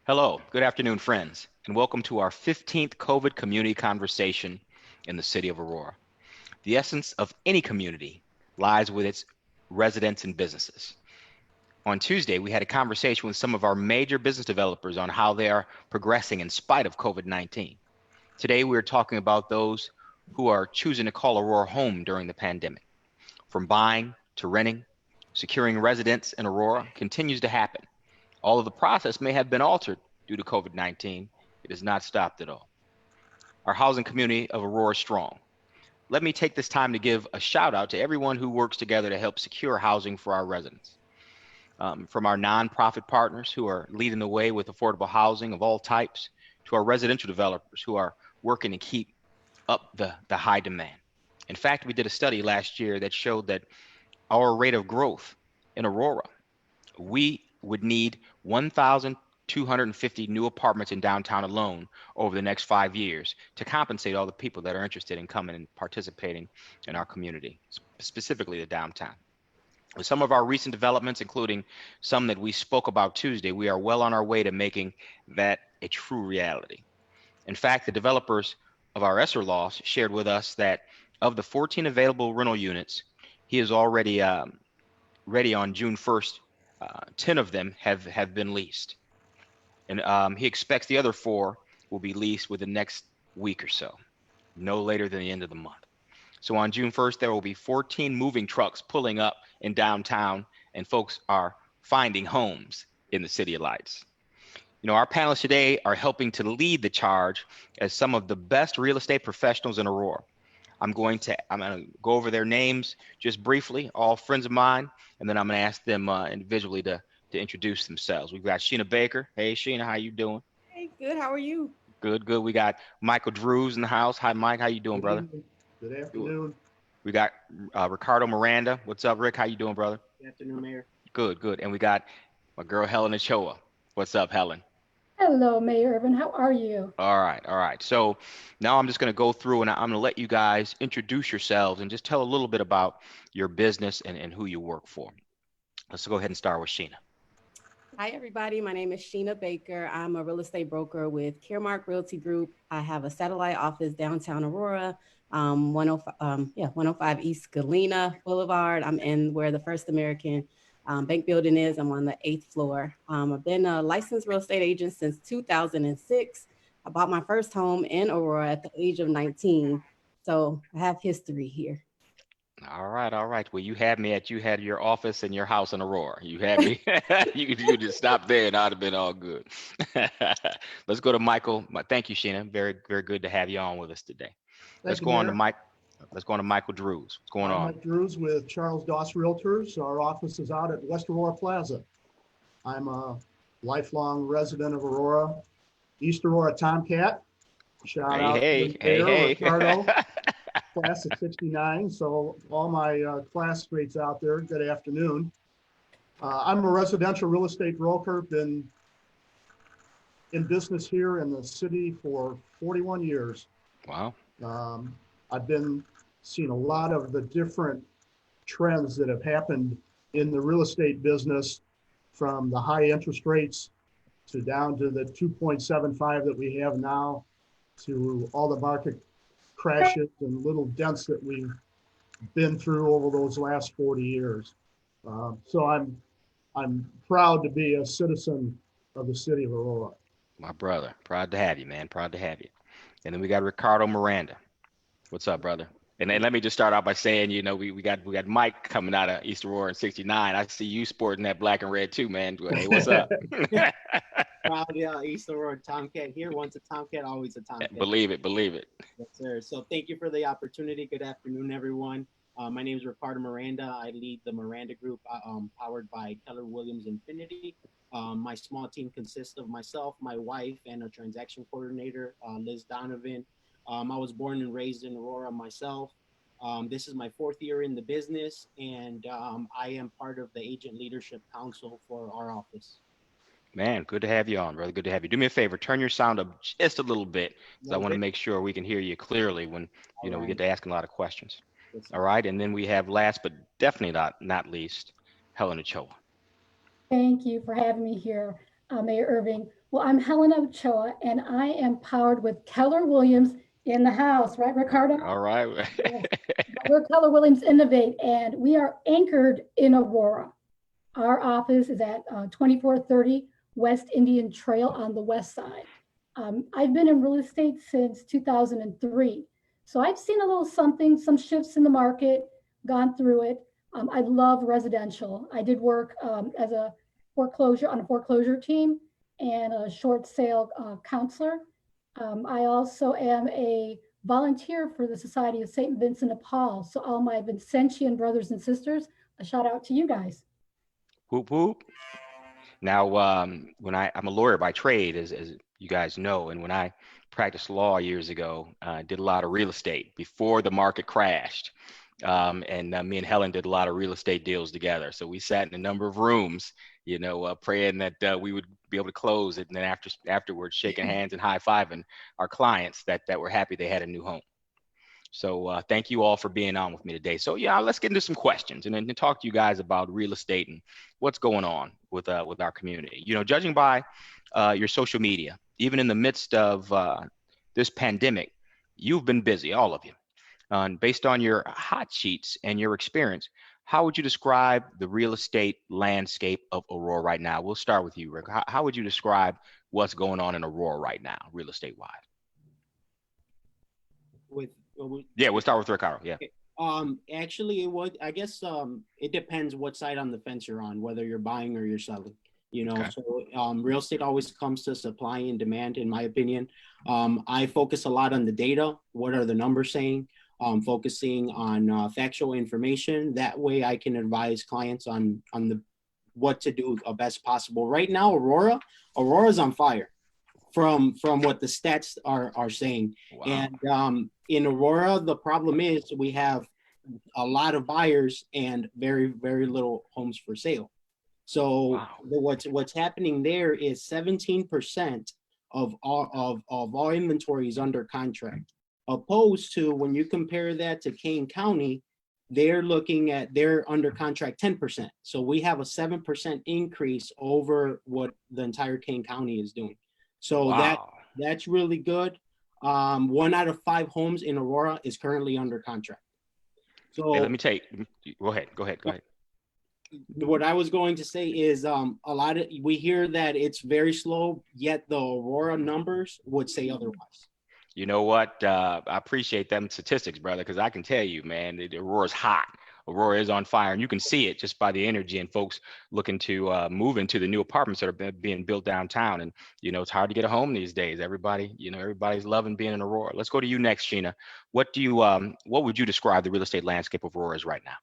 Hello, good afternoon, friends, and welcome to our 15th COVID community conversation in the city of Aurora. The essence of any community lies with its residents and businesses. On Tuesday, we had a conversation with some of our major business developers on how they are progressing in spite of COVID-19. Today, we are talking about those who are choosing to call Aurora home during the pandemic. From buying to renting, securing residence in Aurora continues to happen. Although the process may have been altered due to COVID-19, it has not stopped at all. Our housing community of Aurora is strong. Let me take this time to give a shout out to everyone who works together to help secure housing for our residents. From our nonprofit partners who are leading the way with affordable housing of all types, to our residential developers who are working to keep up the high demand. In fact, we did a study last year that showed that our rate of growth in Aurora, we would need 1,250 new apartments in downtown alone over the next 5 years to compensate all the people that are interested in coming and participating in our community, specifically the downtown. With some of our recent developments, including some that we spoke about Tuesday, we are well on our way to making that a true reality. In fact, the developers of our ESSER loss shared with us that of the 14 available rental units, he is already ready on June 1st. 10 of them have been leased. And he expects the other 4 will be leased within the next week or so, no later than the end of the month. So on June 1st, there will be 14 moving trucks pulling up in downtown, and folks are finding homes in the City of Lights. You know, our panelists today are helping to lead the charge as some of the best real estate professionals in Aurora. I'm going to go over their names just briefly, all friends of mine, and then I'm going to ask them individually to introduce themselves. We've got Sheena Baker. Hey, Sheena, how you doing? Hey, good. How are you? Good, good. We got Michael Drews in the house. Hi, Mike. How you doing, brother? Good afternoon. We got Ricardo Miranda. What's up, Rick? How you doing, brother? Good afternoon, Mayor. Good, good. And we got my girl Helen Ochoa. What's up, Helen? Hello, Mayor Irvin. How are you? All right, all right. So now I'm just going to go through and I'm going to let you guys introduce yourselves and just tell a little bit about your business and who you work for. Let's go ahead and start with Sheena. Hi, everybody. My name is Sheena Baker. I'm a real estate broker with Caremark Realty Group. I have a satellite office downtown Aurora, 105 East Galena Boulevard. I'm in where the First American Bank building is. I'm on the 8th floor. I've been a licensed real estate agent since 2006. I bought my first home in Aurora at the age of 19. So I have history here. All right, all right. Well, you had me at you had your office and your house in Aurora. You had me. you just stopped there and I'd have been all good. Let's go to Michael. Thank you, Sheena. Very, very good to have you on with us today. Let's go on to Mike. Let's go on to Michael Drews. What's going on? Mike Drews with Charles Doss Realtors. Our office is out at West Aurora Plaza. I'm a lifelong resident of Aurora, East Aurora Tomcat. Shout out to Ricardo, class of 69. So all my classmates out there, good afternoon. I'm a residential real estate broker, been in business here in the city for 41 years. Wow. I've been seeing a lot of the different trends that have happened in the real estate business, from the high interest rates to down to the 2.75 that we have now, to all the market crashes and little dents that we've been through over those last 40 years. So I'm proud to be a citizen of the city of Aurora. My brother, proud to have you, man. Proud to have you. And then we got Ricardo Miranda. What's up, brother? And then let me just start out by saying, you know, we got Mike coming out of East Aurora in 69. I see you sporting that black and red too, man. Hey, what's up? Proud East Aurora Tomcat here. Once a Tomcat, always a Tomcat. Believe it, believe it. Yes, sir. So thank you for the opportunity. Good afternoon, everyone. My name is Ricardo Miranda. I lead the Miranda Group, powered by Keller Williams Infinity. My small team consists of myself, my wife, and a transaction coordinator, Liz Donovan. I was born and raised in Aurora myself. This is my 4th year in the business, and I am part of the Agent Leadership Council for our office. Man, good to have you on, brother. Good to have you. Do me a favor, turn your sound up just a little bit, because I want to make sure we can hear you clearly when we get to asking a lot of questions. Yes, all right, and then we have last but definitely not least, Helen Ochoa. Thank you for having me here. Mayor Irving. Well, I'm Helen of Ochoa, and I am powered with Keller Williams in the house, right, Ricardo? All right. Yes. We're Keller Williams Innovate, and we are anchored in Aurora. Our office is at 2430 West Indian Trail on the west side. I've been in real estate since 2003. So I've seen a little something, some shifts in the market, gone through it. I love residential. I did work as a foreclosure team and a short sale counselor. I also am a volunteer for the Society of St. Vincent de Paul. So all my Vincentian brothers and sisters, a shout out to you guys. Whoop whoop. Now, I'm a lawyer by trade, as you guys know, and when I practiced law years ago, I did a lot of real estate before the market crashed. And me and Helen did a lot of real estate deals together. So we sat in a number of rooms, praying that we would be able to close it, and then afterwards shaking hands and high-fiving our clients that were happy they had a new home. So thank you all for being on with me today. So yeah, let's get into some questions and then talk to you guys about real estate and what's going on with our community. Judging by your social media, even in the midst of this pandemic, you've been busy, all of you. Based on your hot sheets and your experience, how would you describe the real estate landscape of Aurora right now? We'll start with you, Rick. How would you describe what's going on in Aurora right now, real estate wise? We'll start with Ricardo. Yeah. Actually, I guess it depends what side on the fence you're on, whether you're buying or you're selling. Okay. So real estate always comes to supply and demand, in my opinion. I focus a lot on the data. What are the numbers saying? Focusing on factual information. That way I can advise clients on what to do best possible. Right now, Aurora's on fire from what the stats are saying. Wow. And in Aurora, the problem is we have a lot of buyers and very, very little homes for sale. So wow. What's happening there is 17% of all inventory is under contract. Opposed to when you compare that to Kane County, they're under contract 10%. So we have a 7% increase over what the entire Kane County is doing. So wow. That's really good. 1 out of 5 homes in Aurora is currently under contract. So hey, let me take. Go ahead. What I was going to say is we hear that it's very slow, yet the Aurora numbers would say otherwise. You know what? I appreciate them statistics, brother, because I can tell you, man, Aurora's hot. Aurora is on fire, and you can see it just by the energy and folks looking to move into the new apartments that are being built downtown. And it's hard to get a home these days. Everybody's loving being in Aurora. Let's go to you next, Sheena. What would you describe the real estate landscape of Aurora as right now?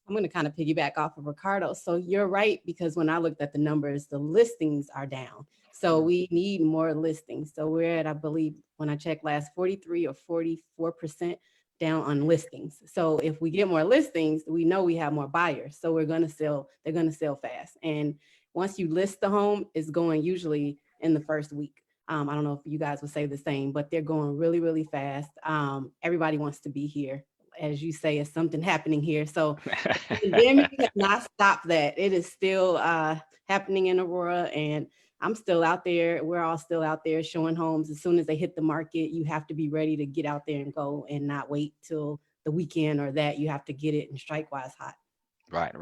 I'm going to kind of piggyback off of Ricardo. So you're right, because when I looked at the numbers, the listings are down. So we need more listings. So we're at, I believe, when I checked last, 43 or 44% down on listings. So if we get more listings, we know we have more buyers. So they're going to sell fast. And once you list the home, it's going usually in the first week. I don't know if you guys would say the same, but they're going really, really fast. Everybody wants to be here. As you say, it's something happening here. So the pandemic has not stopped that. It is still happening in Aurora, and I'm still out there. We're all still out there showing homes. As soon as they hit the market, you have to be ready to get out there and go and not wait till the weekend or that. You have to get it and strike while it's hot. Right.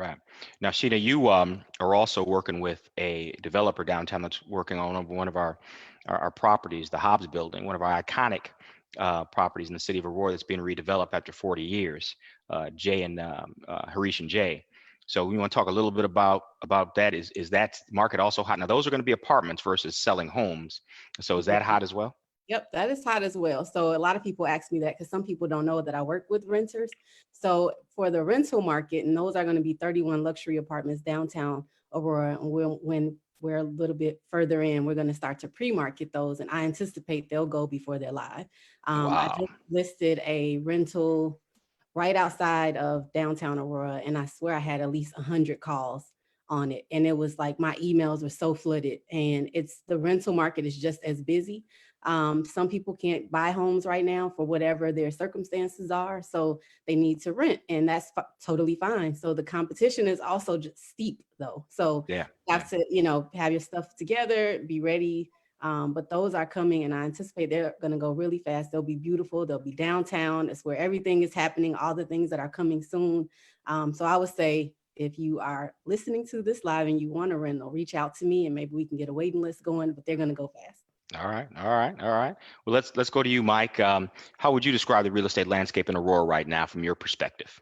Now, Sheena, you are also working with a developer downtown that's working on one of our properties, the Hobbs building, one of our iconic properties in the city of Aurora that's being redeveloped after 40 years, Jay and Harish and Jay. So we want to talk a little bit about that. Is that market also hot? Now, those are going to be apartments versus selling homes. So is that hot as well? Yep, that is hot as well. So a lot of people ask me that because some people don't know that I work with renters. So for the rental market, and those are going to be 31 luxury apartments downtown Aurora. And when we're a little bit further in, we're going to start to pre-market those. And I anticipate they'll go before they're live. Wow. I just listed a rental right outside of downtown Aurora. And I swear I had at least 100 calls on it. And it was like my emails were so flooded, and the rental market is just as busy. Some people can't buy homes right now for whatever their circumstances are, so they need to rent, and that's totally fine. So the competition is also just steep though. So Yeah. you have to, have your stuff together, be ready. But those are coming, and I anticipate they're going to go really fast. They'll be beautiful. They'll be downtown. It's where everything is happening, all the things that are coming soon. So I would say if you are listening to this live and you want to rent, reach out to me and maybe we can get a waiting list going, but they're going to go fast. All right. Well, let's go to you, Mike. How would you describe the real estate landscape in Aurora right now from your perspective?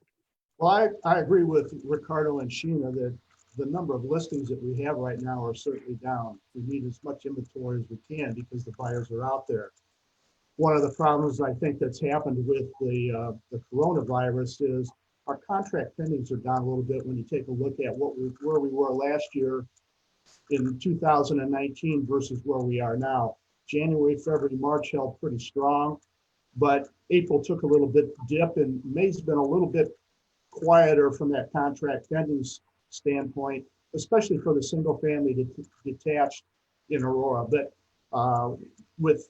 Well, I agree with Ricardo and Sheena that the number of listings that we have right now are certainly down. We need as much inventory as we can because the buyers are out there. One of the problems I think that's happened with the coronavirus is our contract pendings are down a little bit when you take a look at where we were last year in 2019 versus where we are now. January, February, March held pretty strong, but April took a little bit dip, and May's been a little bit quieter from that contract pendings standpoint, especially for the single family detached in Aurora. But with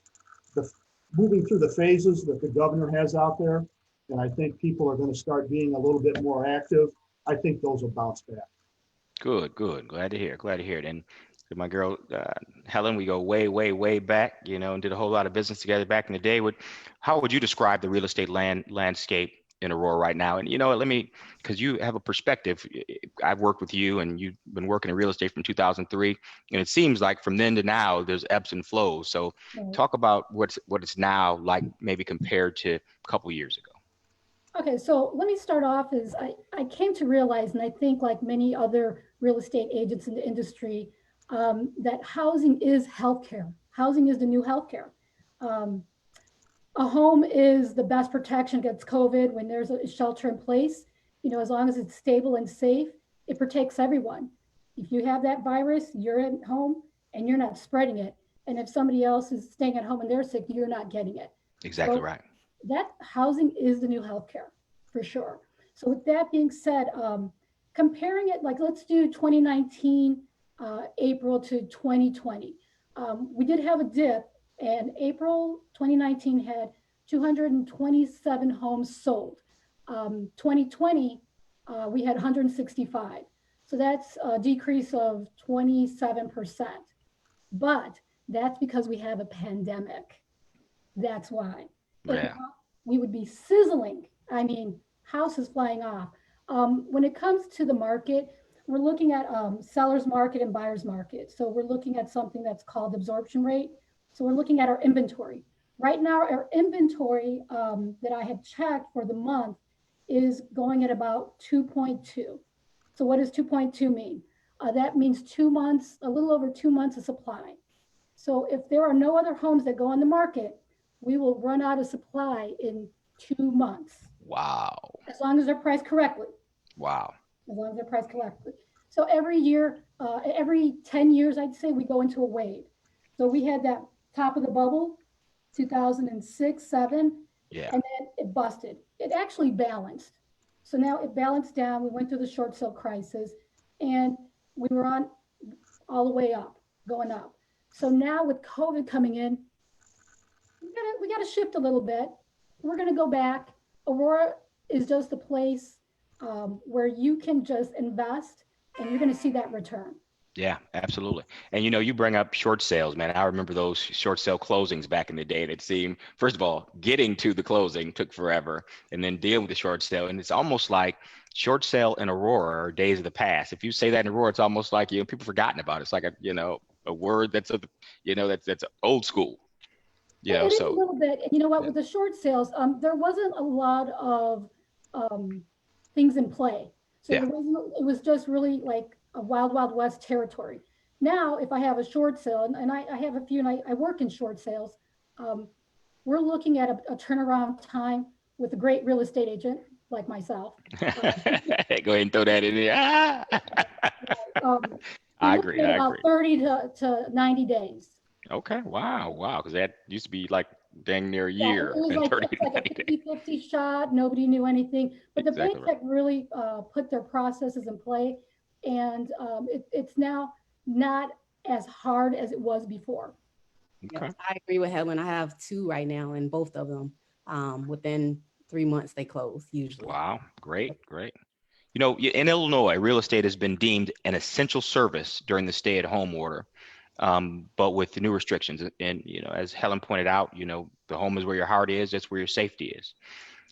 the moving through the phases that the governor has out there, and I think people are going to start being a little bit more active, I think those will bounce back. Good. Glad to hear it. And my girl, Helen, we go way back, and did a whole lot of business together back in the day. How would you describe the real estate landscape in Aurora right now? And because you have a perspective, I've worked with you and you've been working in real estate from 2003, and it seems like from then to now, there's ebbs and flows. So talk about what it's now like, maybe compared to a couple of years ago. Okay, so let me start off as I came to realize, and I think like many other real estate agents in the industry, that housing is healthcare. Housing is the new healthcare. A home is the best protection against COVID when there's a shelter in place. As long as it's stable and safe, it protects everyone. If you have that virus, you're at home and you're not spreading it. And if somebody else is staying at home and they're sick, you're not getting it. Exactly right. That housing is the new healthcare for sure. So with that being said, comparing it, like let's do 2019 April to 2020. We did have a dip, and April 2019 had 227 homes sold. 2020, we had 165. So that's a decrease of 27%. But that's because we have a pandemic. That's why. Yeah. We would be sizzling. I mean, houses flying off. When it comes to the market, we're looking at seller's market and buyer's market. So we're looking at something that's called absorption rate. So we're looking at our inventory. Right now, our inventory that I have checked for the month is going at about 2.2. So what does 2.2 mean? That means 2 months, a little over 2 months of supply. So if there are no other homes that go on the market, we will run out of supply in 2 months. Wow. As long as they're priced correctly. Wow. As long as they're priced correctly. So every year, every 10 years, I'd say we go into a wave. So we had that top of the bubble, 2006, 7, yeah, and then it busted. It actually balanced. So now it balanced down. We went through the short sale crisis, and we were on all the way up, going up. So now with COVID coming in, we got to shift a little bit. We're going to go back. Aurora is just a place where you can just invest and you're going to see that return. Yeah, absolutely. And you bring up short sales, man. I remember those short sale closings back in the day. And it seemed, first of all, getting to the closing took forever, and then dealing with the short sale. And it's almost like short sale in Aurora are days of the past. If you say that in Aurora, it's almost like people forgotten about it. It's like a word that's that's old school. It is so a little bit. You know what? With the short sales, there wasn't a lot of things in play. So it was just really like a wild, wild west territory. Now, if I have a short sale, and I have a few, and I work in short sales, we're looking at a turnaround time with a great real estate agent like myself. Go ahead and throw that in there. I agree. About 30 to 90 days. Okay. Wow. Because that used to be like dang near a year. It was like a 50-50 shot. Nobody knew anything. But the banks that really put their processes in play, and it's now not as hard as it was before. Yes, Okay. I agree with Helen. I have two right now, and both of them within 3 months they close usually. Wow. Great. Great. In Illinois, real estate has been deemed an essential service during the stay-at-home order, but with the new restrictions. And as Helen pointed out, the home is where your heart is. That's where your safety is.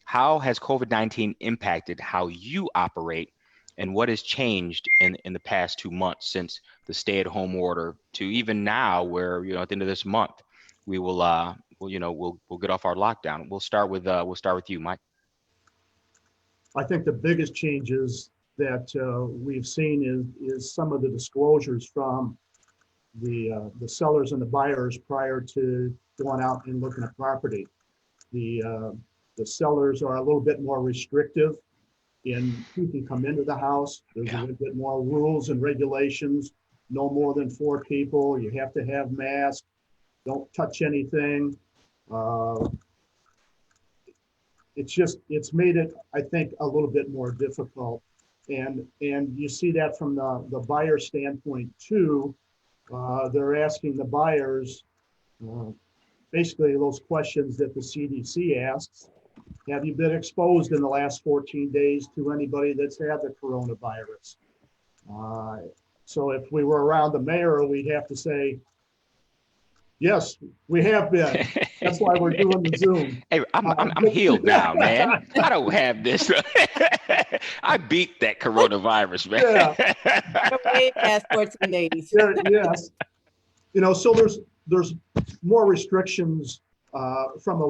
How has COVID-19 impacted how you operate, and what has changed in the past 2 months since the stay-at-home order to even now, where at the end of this month we will we'll get off our lockdown. We'll start with you, Mike. I think the biggest changes that we've seen is some of the disclosures from the sellers and the buyers prior to going out and looking at property. The sellers are a little bit more restrictive in who can come into the house. There's a little bit more rules and regulations. No more than 4 people. You have to have masks. Don't touch anything. It's made it, I think, a little bit more difficult. And you see that from the buyer standpoint too. They're asking the buyers basically those questions that the CDC asks. Have you been exposed in the last 14 days to anybody that's had the coronavirus? So if we were around the mayor, we'd have to say, yes, we have been. That's why we're doing the Zoom. Hey, I'm healed now, man. I don't have this. I beat that coronavirus, man. We're way past 14 days. Yes. So there's more restrictions from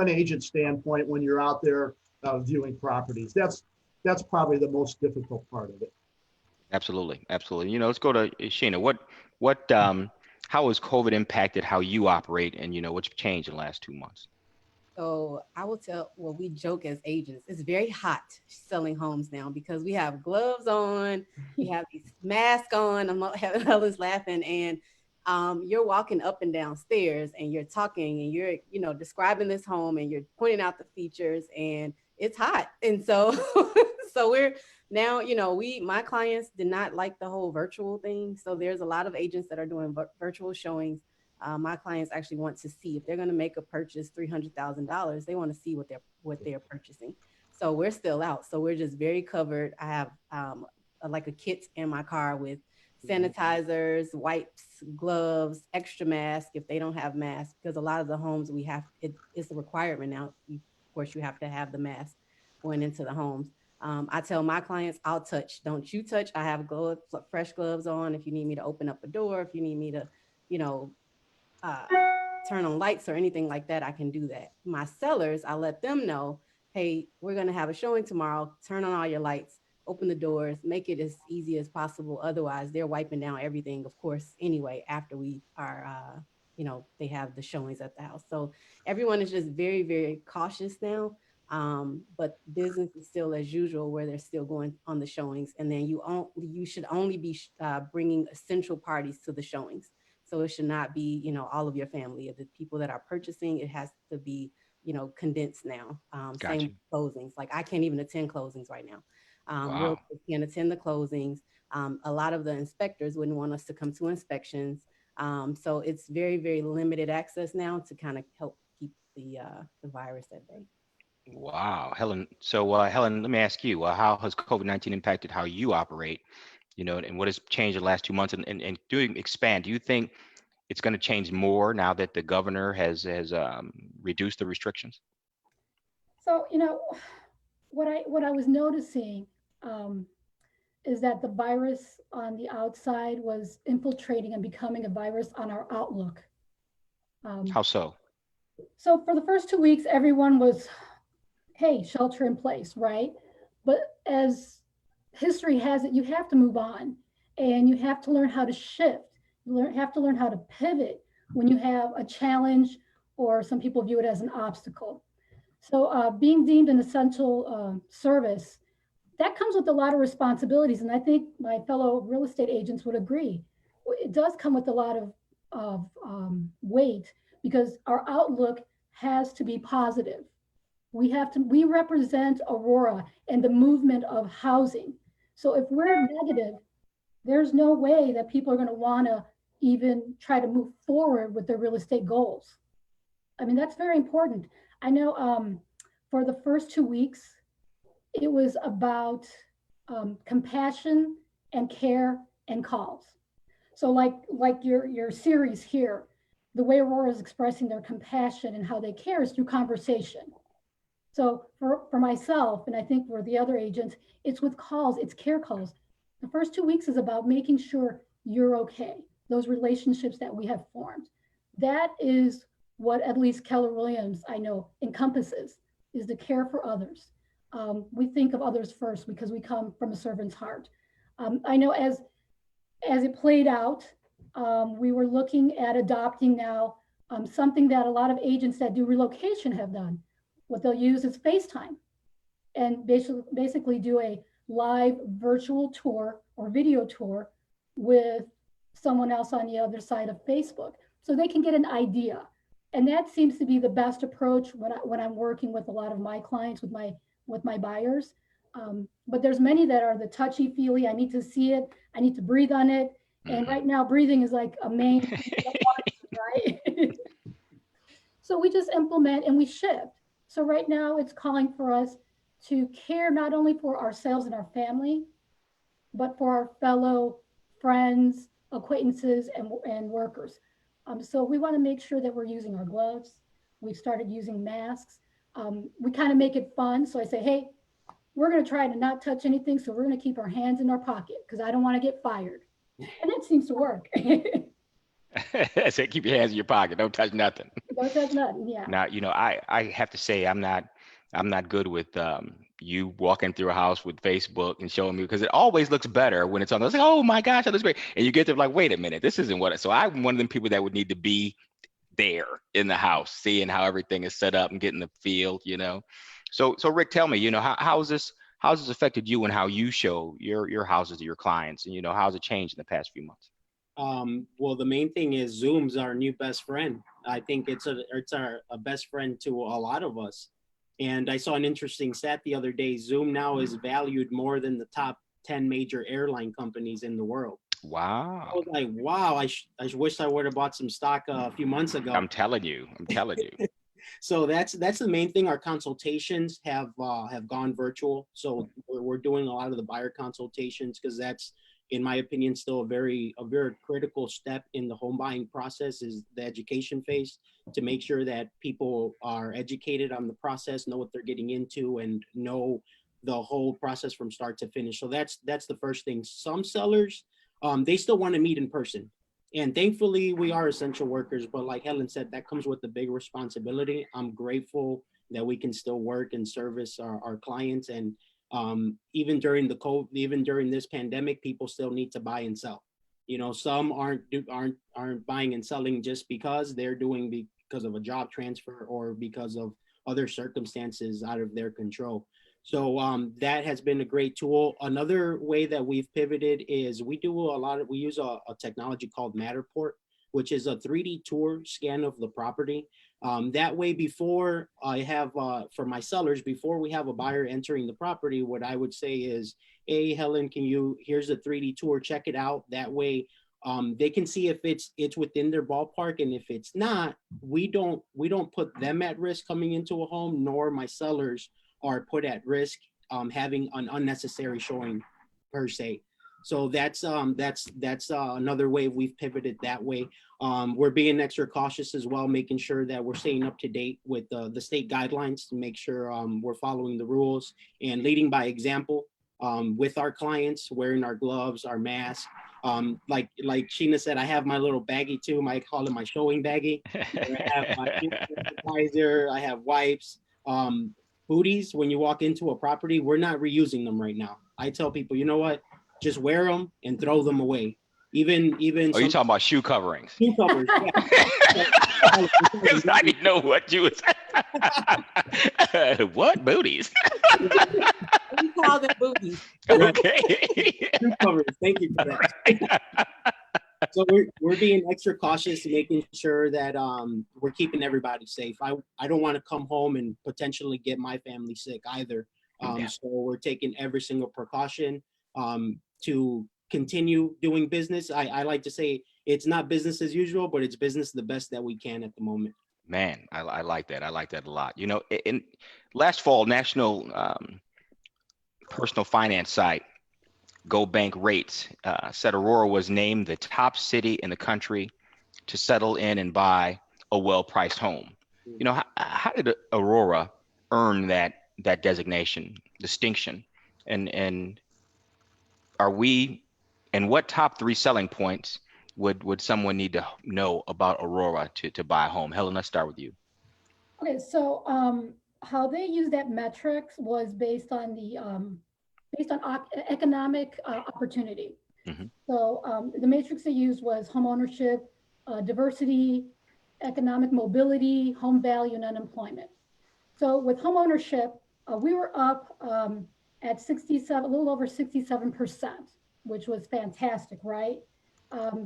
an agent standpoint when you're out there viewing properties. That's probably the most difficult part of it. Absolutely. Let's go to Sheena. How has COVID impacted how you operate, and what's changed in the last 2 months? So I will we joke as agents, it's very hot selling homes now because we have gloves on, we have these masks on. Helen's laughing, and you're walking up and down stairs and you're talking and you're, describing this home and you're pointing out the features, and it's hot. And so, so we're now, my clients did not like the whole virtual thing. So there's a lot of agents that are doing virtual showings. My clients actually want to see if they're going to make a purchase, $300,000. They want to see what they're purchasing. So we're still out. So we're just very covered. I have like a kit in my car with sanitizers, wipes, gloves, extra mask if they don't have masks, because a lot of the homes it's a requirement now. Of course, you have to have the mask going into the homes. I tell my clients, I'll touch. Don't you touch. I have fresh gloves on. If you need me to open up a door, if you need me to, turn on lights or anything like that, I can do that. My sellers, I let them know, hey, we're going to have a showing tomorrow. Turn on all your lights, open the doors, make it as easy as possible. Otherwise, they're wiping down everything, of course, anyway, after we are, they have the showings at the house. So everyone is just very, very cautious now. But business is still as usual, where they're still going on the showings. And then you should only be bringing essential parties to the showings. So it should not be, all of your family. The people that are purchasing, it has to be, condensed now. Gotcha. Same closings. Like I can't even attend closings right now. Wow. Realtors can't attend the closings. A lot of the inspectors wouldn't want us to come to inspections. So it's very, very limited access now to kind of help keep the virus at bay. Wow, Helen. So, Helen, let me ask you, how has COVID-19 impacted how you operate? And what has changed in the last 2 months? And expand, do you think it's going to change more now that the governor has reduced the restrictions? So, what I was noticing is that the virus on the outside was infiltrating and becoming a virus on our outlook. How so? So for the first 2 weeks, everyone was, hey, shelter in place, right? But as history has it, you have to move on and you have to learn how to shift. You have to learn how to pivot when you have a challenge, or some people view it as an obstacle. So being deemed an essential service, that comes with a lot of responsibilities. And I think my fellow real estate agents would agree. It does come with a lot of weight, because our outlook has to be positive. We represent Aurora and the movement of housing. So if we're negative, there's no way that people are going to want to even try to move forward with their real estate goals. I mean, that's very important. I know for the first 2 weeks, it was about compassion and care and calls. So like your series here, the way Aurora is expressing their compassion and how they care is through conversation. So for myself, and I think for the other agents, it's with calls, it's care calls. The first 2 weeks is about making sure you're okay, those relationships that we have formed. That is what at least Keller Williams, I know, encompasses, is the care for others. We think of others first because we come from a servant's heart. I know as it played out, we were looking at adopting now something that a lot of agents that do relocation have done. What they'll use is FaceTime and basically do a live virtual tour or video tour with someone else on the other side of Facebook, so they can get an idea. And that seems to be the best approach when I'm working with a lot of my clients, with my buyers. But there's many that are the touchy-feely. I need to see it. I need to breathe on it. And right now, breathing is like a main, right? So we just implement and we shift. So right now, it's calling for us to care not only for ourselves and our family, but for our fellow friends, acquaintances, and workers. So we want to make sure that we're using our gloves. We've started using masks. We kind of make it fun. So I say, hey, we're going to try to not touch anything. So we're going to keep our hands in our pocket because I don't want to get fired. And it seems to work. I say keep your hands in your pocket. Don't touch nothing. Don't touch nothing. Yeah. Now, I have to say I'm not good with you walking through a house with Facebook and showing me, because it always looks better when it's on. I was like, oh my gosh, that looks great. And you get there like, wait a minute, this isn't what. So I'm one of them people that would need to be there in the house, seeing how everything is set up and getting the feel, So Rick, tell me, how's this affected you and how you show your houses to your clients, and how's it changed in the past few months? Well, the main thing is Zoom's our new best friend. I think it's a best friend to a lot of us. And I saw an interesting stat the other day. Zoom now is valued more than the top 10 major airline companies in the world. Wow. I was like, wow, I wish I would have bought some stock a few months ago. I'm telling you. So that's the main thing. Our consultations have gone virtual. So we're doing a lot of the buyer consultations because that's, in my opinion, still a very critical step in the home buying process, is the education phase, to make sure that people are educated on the process, know what they're getting into, and know the whole process from start to finish. So that's the first thing. Some sellers, they still want to meet in person. And thankfully, we are essential workers. But like Helen said, that comes with a big responsibility. I'm grateful that we can still work and service our clients. And even during this pandemic, people still need to buy and sell. Some aren't buying and selling just because they're doing because of a job transfer or because of other circumstances out of their control. So that has been a great tool. Another way that we've pivoted is we use a technology called Matterport, which is a 3D tour scan of the property. That way, before I have, for my sellers, before we have a buyer entering the property, what I would say is, hey, Helen, here's a 3D tour, check it out. That way, they can see if it's within their ballpark. And if it's not, we don't put them at risk coming into a home, nor my sellers are put at risk having an unnecessary showing per se. So that's another way we've pivoted that way. We're being extra cautious as well, making sure that we're staying up to date with the state guidelines to make sure we're following the rules and leading by example with our clients, wearing our gloves, our mask. Like Sheena said, I have my little baggie too. I call it my showing baggie. I have my sanitizer, I have wipes. Booties, when you walk into a property, we're not reusing them right now. I tell people, you know what? Just wear them and throw them away. Even. Oh, you're talking about shoe coverings. Shoe covers. Yeah. Because I didn't know what you was. What booties? We call them booties. Okay. Shoe covers. Thank you for that. Right. So we're being extra cautious, making sure that we're keeping everybody safe. I don't want to come home and potentially get my family sick either. So we're taking every single precaution to continue doing business. I like to say it's not business as usual, but it's business the best that we can at the moment. Man, I like that. I like that a lot. You know, in last fall, national personal finance site Go Bank Rates said Aurora was named the top city in the country to settle in and buy a well-priced home. You know, how did Aurora earn that designation, distinction, and are we, and what top 3 selling points would someone need to know about Aurora to buy a home? Helen, let's start with you. Okay, so how they use that metrics was based on economic opportunity. Mm-hmm. So the matrix they used was home ownership, diversity, economic mobility, home value, and unemployment. So with home ownership, we were up at 67, a little over 67%, which was fantastic, right?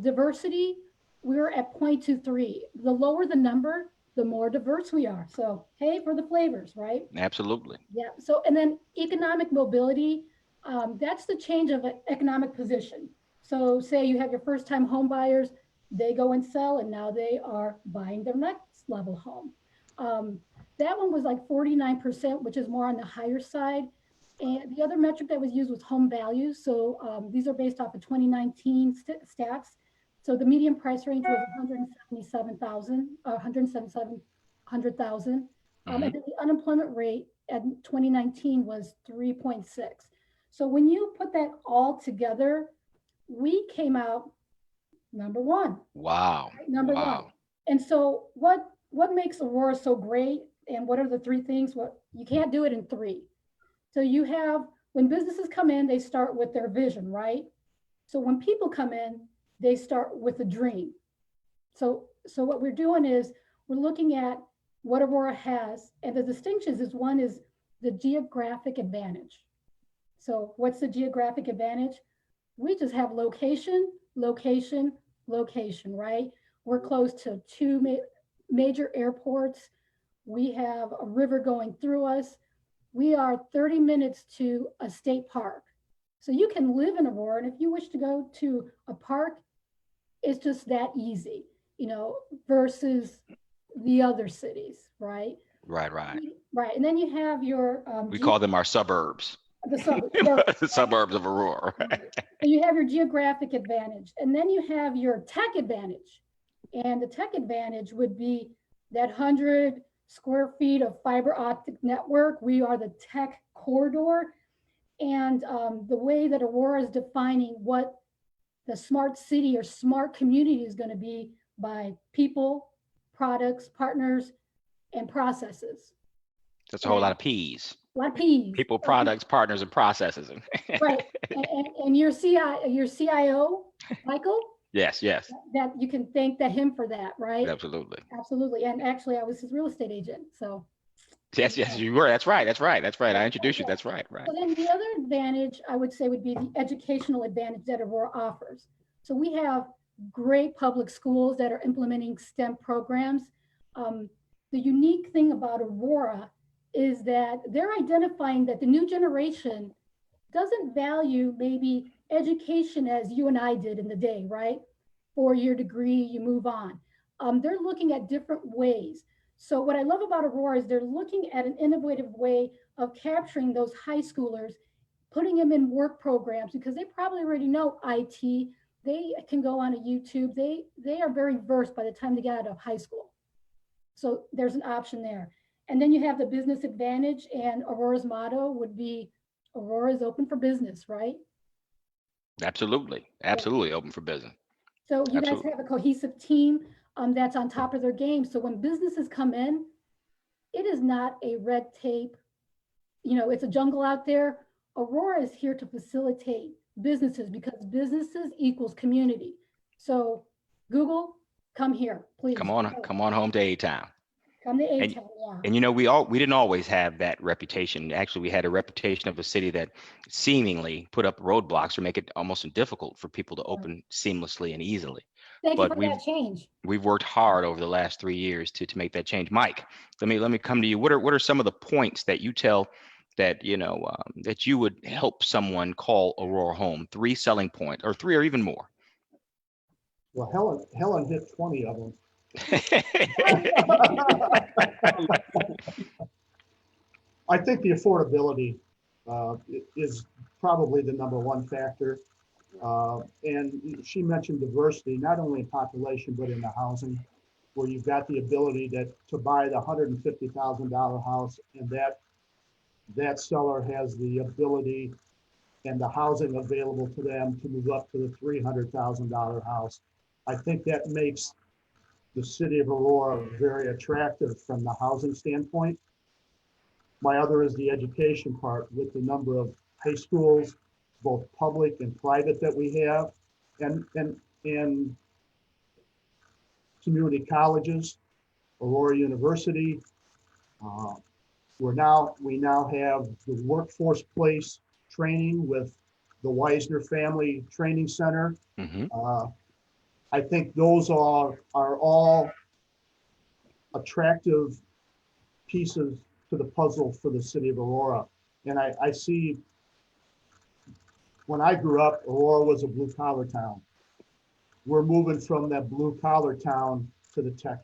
Diversity, we were at 0.23. The lower the number, the more diverse we are. So, hey, for the flavors, right? Absolutely. Yeah. So, and then economic mobility, that's the change of an economic position. So say you have your first time home buyers, they go and sell, and now they are buying their next level home. That one was like 49%, which is more on the higher side. And the other metric that was used was home value. So these are based off of 2019 stats. So the median price range was 177,000, 100,000. And then the unemployment rate at 2019 was 3.6. So when you put that all together, we came out number 1. Wow. Right? Number 1. And so what makes Aurora so great, and what are the 3 things? Well, you can't do it in 3. So you have, when businesses come in, they start with their vision, right? So when people come in, they start with a dream. So what we're doing is we're looking at what Aurora has, and the distinctions is, one is the geographic advantage. So what's the geographic advantage? We just have location, location, location, right? We're close to 2 major airports. We have a river going through us. We are 30 minutes to a state park. So you can live in Aurora, and if you wish to go to a park, it's just that easy, you know, versus the other cities, right? Right. Right. And then you have your We call them our suburbs. The suburbs. The suburbs of Aurora. Right? So you have your geographic advantage, and then you have your tech advantage. And the tech advantage would be that 100 square feet of fiber optic network. We are the tech corridor. And the way that Aurora is defining what the smart city or smart community is going to be by people, products, partners, and processes. That's a whole lot of P's. A lot of P's. People, products, partners, and processes. Right. And your CIO, Michael? Yes. That you can thank him for that, right? Absolutely. Absolutely. And actually, I was his real estate agent. So. Yes, you were. That's right. I introduced you. That's right. So then the other advantage I would say would be the educational advantage that Aurora offers. So we have great public schools that are implementing STEM programs. The unique thing about Aurora is that they're identifying that the new generation doesn't value maybe education as you and I did in the day, right? 4-year degree, you move on. They're looking at different ways. So what I love about Aurora is they're looking at an innovative way of capturing those high schoolers, putting them in work programs, because they probably already know IT. They can go on a YouTube. They are very versed by the time they get out of high school. So there's an option there. And then you have the business advantage, and Aurora's motto would be, Aurora is open for business, right? Absolutely open for business. So you guys have a cohesive team that's on top of their game. So when businesses come in, it is not a red tape, you know, it's a jungle out there. Aurora is here to facilitate businesses, because businesses equals community. So Google, come here, please. Come on home to A-Town. Come to A-Town, yeah. And you know, we didn't always have that reputation. Actually, we had a reputation of a city that seemingly put up roadblocks or make it almost difficult for people to open seamlessly and easily. Thank you for that change. We've worked hard over the last 3 years to make that change. Mike, let me come to you. What are some of the points that you tell that, you know, that you would help someone call Aurora home? 3 selling points, or 3 or even more. Well, Helen hit 20 of them. I think the affordability is probably the number one factor. And she mentioned diversity, not only in population, but in the housing, where you've got the ability to buy the $150,000 house, and that seller has the ability and the housing available to them to move up to the $300,000 house. I think that makes the city of Aurora very attractive from the housing standpoint. My other is the education part, with the number of high schools, both public and private, that we have, and community colleges, Aurora University. We now have the workforce place training with the Wisner Family Training Center. Mm-hmm. I think those are all attractive pieces to the puzzle for the city of Aurora. And I see, when I grew up, Aurora was a blue collar town. We're moving from that blue collar town to the tech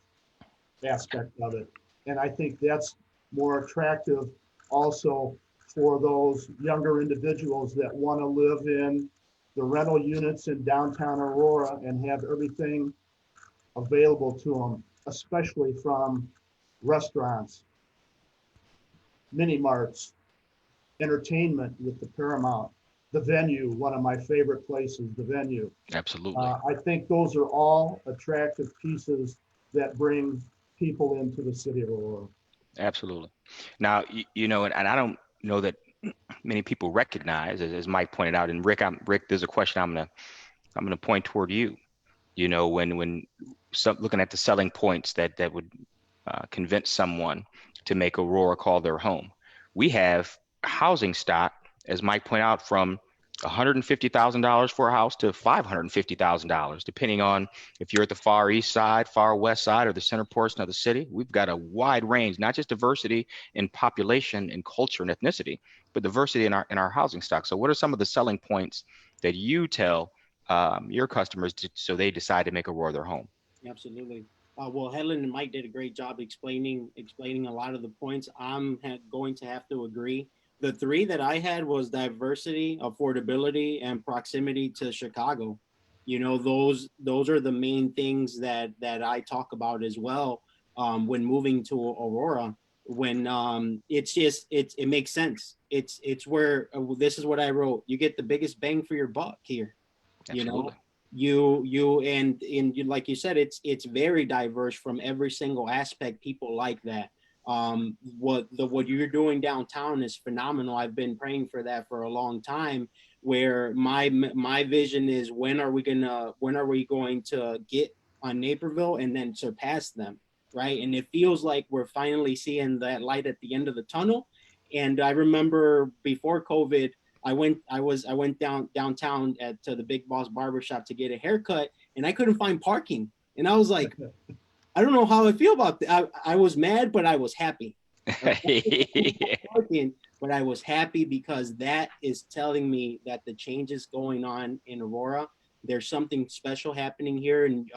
aspect of it. And I think that's more attractive also for those younger individuals that want to live in the rental units in downtown Aurora and have everything available to them, especially from restaurants, mini marts, entertainment with the Paramount, the Venue, one of my favorite places, the Venue. Absolutely. I think those are all attractive pieces that bring people into the city of Aurora. Absolutely. Now, you know, and I don't know that many people recognize, as Mike pointed out, and Rick, there's a question I'm gonna point toward you. You know, when looking at the selling points that would convince someone to make Aurora call their home, we have housing stock, as Mike pointed out, from $150,000 for a house to $550,000, depending on if you're at the far east side, far west side, or the center portion of the city. We've got a wide range, not just diversity in population and culture and ethnicity, but diversity in our housing stock. So what are some of the selling points that you tell your customers so they decide to make Aurora their home? Absolutely. Well, Helen and Mike did a great job explaining a lot of the points. I'm going to have to agree. The three that I had was diversity, affordability, and proximity to Chicago. You know, those are the main things that I talk about as well when moving to Aurora. When it makes sense. It's where this is what I wrote. You get the biggest bang for your buck here. Absolutely. You know, and like you said, it's very diverse from every single aspect. People like that. What you're doing downtown is phenomenal. I've been praying for that for a long time, where my vision is, when are we going to get on Naperville and then surpass them, right? And it feels like we're finally seeing that light at the end of the tunnel. And I remember before COVID, I went downtown to the Big Boss barbershop to get a haircut, and I couldn't find parking. And I was like, I don't know how I feel about that. I was mad, but I was happy. But I was happy because that is telling me that the changes going on in Aurora, there's something special happening here. And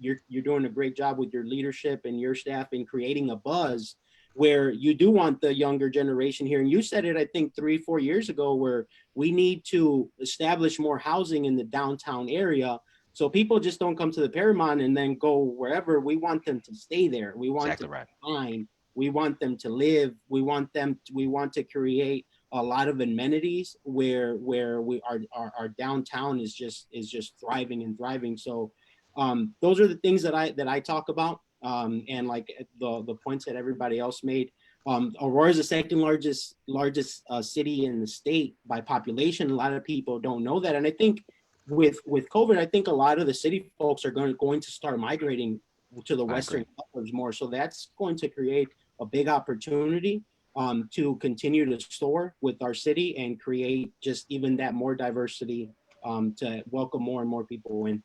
you're doing a great job with your leadership and your staff in creating a buzz where you do want the younger generation here. And you said it, I think 3-4 years ago, where we need to establish more housing in the downtown area. So people just don't come to the Paramount and then go wherever. We want them to stay there. We want exactly to right. find. We want them to live. We want to create a lot of amenities where our downtown is just thriving and thriving. So those are the things that I talk about. And like the points that everybody else made. Aurora is the second largest city in the state by population. A lot of people don't know that, and I think with COVID, I think a lot of the city folks are going to start migrating to the western suburbs more. So that's going to create a big opportunity to continue to soar with our city and create just even that more diversity to welcome more and more people in.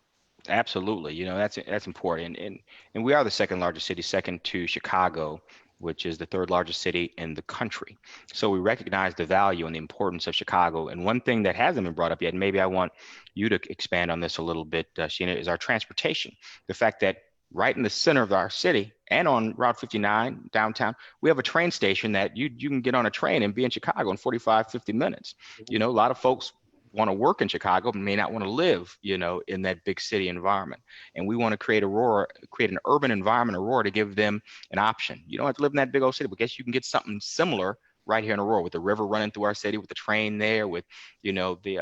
Absolutely. You know, that's important. And we are the second largest city, second to Chicago. which is the third largest city in the country. So we recognize the value and the importance of Chicago. And one thing that hasn't been brought up yet, and maybe I want you to expand on this a little bit, Sheena, is our transportation. The fact that right in the center of our city and on Route 59 downtown, we have a train station that you can get on a train and be in Chicago in 45, 50 minutes. You know, a lot of folks want to work in Chicago, but may not want to live, you know, in that big city environment. And we want to create an urban environment, Aurora, to give them an option. You don't have to live in that big old city, but guess you can get something similar right here in Aurora, with the river running through our city, with the train there, with, you know, the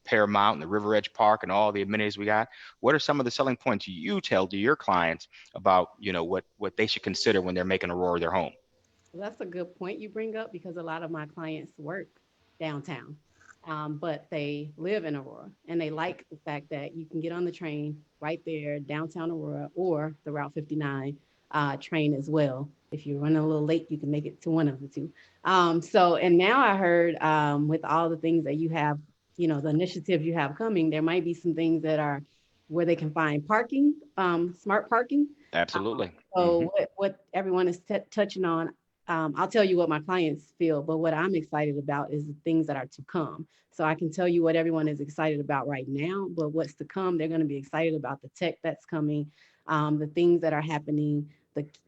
Paramount and the River Edge Park and all the amenities we got. What are some of the selling points you tell to your clients about, you know, what they should consider when they're making Aurora their home? Well, that's a good point you bring up, because a lot of my clients work downtown, but they live in Aurora, and they like the fact that you can get on the train right there, downtown Aurora, or the Route 59 train as well. If you're running a little late, you can make it to one of the two. And now I heard, with all the things that you have, you know, the initiatives you have coming, there might be some things that are where they can find parking, smart parking. Absolutely. So what everyone is touching on, I'll tell you what my clients feel, but what I'm excited about is the things that are to come. So I can tell you what everyone is excited about right now, but what's to come, they're going to be excited about the tech that's coming, the things that are happening,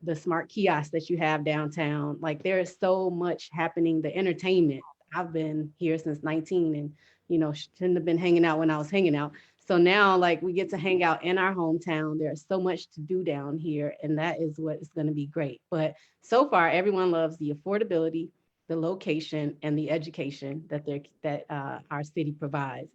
the smart kiosks that you have downtown. Like, there is so much happening, the entertainment. I've been here since 19, and, you know, shouldn't have been hanging out when I was hanging out. So now, like, we get to hang out in our hometown. There's so much to do down here, and that is what is going to be great. But so far, everyone loves the affordability, the location, and the education that our city provides.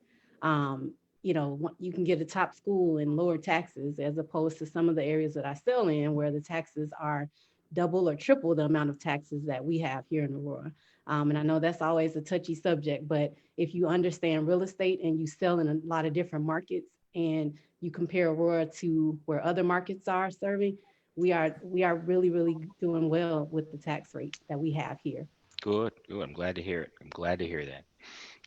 You know, you can get a top school and lower taxes, as opposed to some of the areas that I sell in, where the taxes are double or triple the amount of taxes that we have here in Aurora. And I know that's always a touchy subject, but if you understand real estate and you sell in a lot of different markets, and you compare Aurora to where other markets are serving, we are really, really doing well with the tax rate that we have here. Good. I'm glad to hear it. I'm glad to hear that.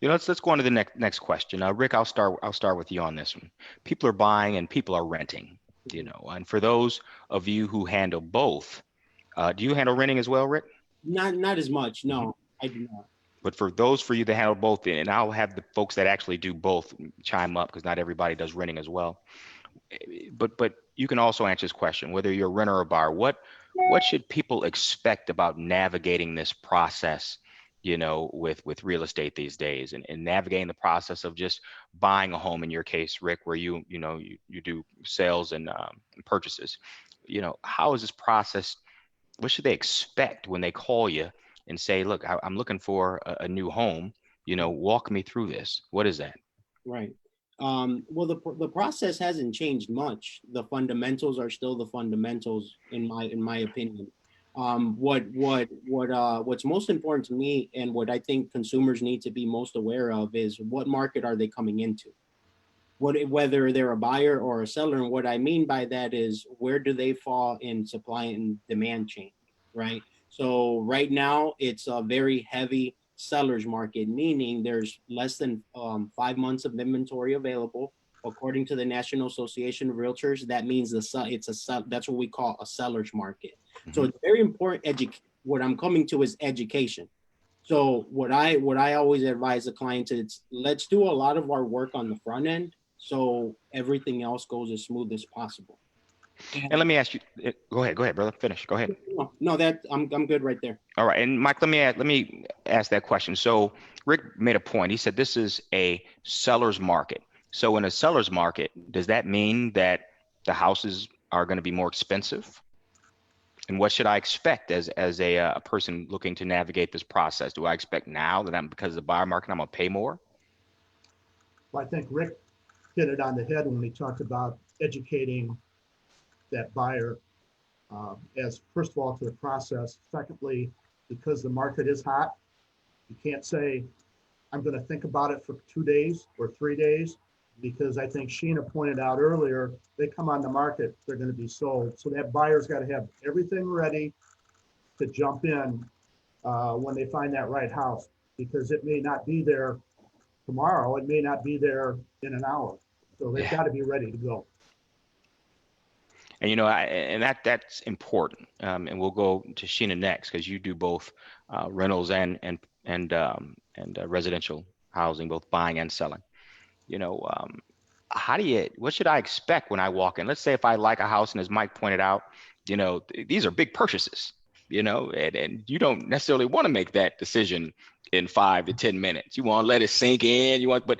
You know, let's go on to the next question. Rick, I'll start with you on this one. People are buying and people are renting. You know, and for those of you who handle both, do you handle renting as well, Rick? Not as much. No, I do not. But for you that handle both, and I'll have the folks that actually do both chime up, because not everybody does renting as well. But you can also answer this question, whether you're a renter or a buyer. What should people expect about navigating this process, you know, with real estate these days, and navigating the process of just buying a home, in your case, Rick, where you do sales and purchases. You know, how is this process? What should they expect when they call you and say, look, I'm looking for a new home, you know, walk me through this? What is that? Right. Well, the process hasn't changed much. The fundamentals are still the fundamentals, in my opinion. What's most important to me, and what I think consumers need to be most aware of, is what market are they coming into? Whether they're a buyer or a seller. And what I mean by that is, where do they fall in supply and demand chain, right? So right now it's a very heavy seller's market, meaning there's less than 5 months of inventory available. According to the National Association of Realtors, that means that's what we call a seller's market. So it's very important. What I'm coming to is education. So what I always advise the clients is, let's do a lot of our work on the front end, so everything else goes as smooth as possible. And let me ask you, go ahead, brother, finish, go ahead. No, that I'm good right there. All right, and Mike, let me ask that question. So Rick made a point. He said this is a seller's market. So in a seller's market, does that mean that the houses are going to be more expensive? And what should I expect as a person looking to navigate this process? Do I expect now that because of the buyer market, I'm going to pay more? Well, I think Rick hit it on the head when he talked about educating that buyer, as first of all, to the process. Secondly, because the market is hot, you can't say, I'm going to think about it for 2 days or 3 days, because I think Sheena pointed out earlier, they come on the market, they're going to be sold. So that buyer's got to have everything ready to jump in when they find that right house, because it may not be there tomorrow, it may not be there in an hour. So they've got to be ready to go. And and that's important. And we'll go to Sheena next because you do both rentals and residential housing, both buying and selling. You know, what should I expect when I walk in? Let's say if I like a house, and as Mike pointed out, these are big purchases. And you don't necessarily want to make that decision in 5 to 10 minutes. You want to let it sink in. But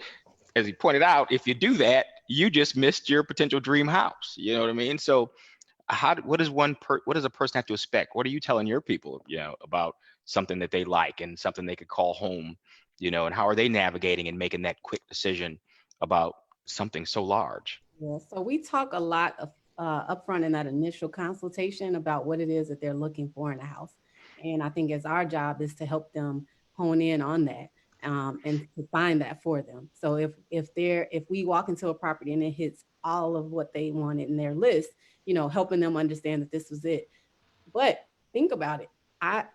as he pointed out, if you do that, you just missed your potential dream house. You know what I mean? So what does a person have to expect? What are you telling your people, about something that they like and something they could call home, and how are they navigating and making that quick decision about something so large? Yeah, so we talk a lot of upfront in that initial consultation about what it is that they're looking for in a house. And I think as our job is to help them hone in on that and to find that for them. So if we walk into a property and it hits all of what they wanted in their list, helping them understand that this was it. But think about it.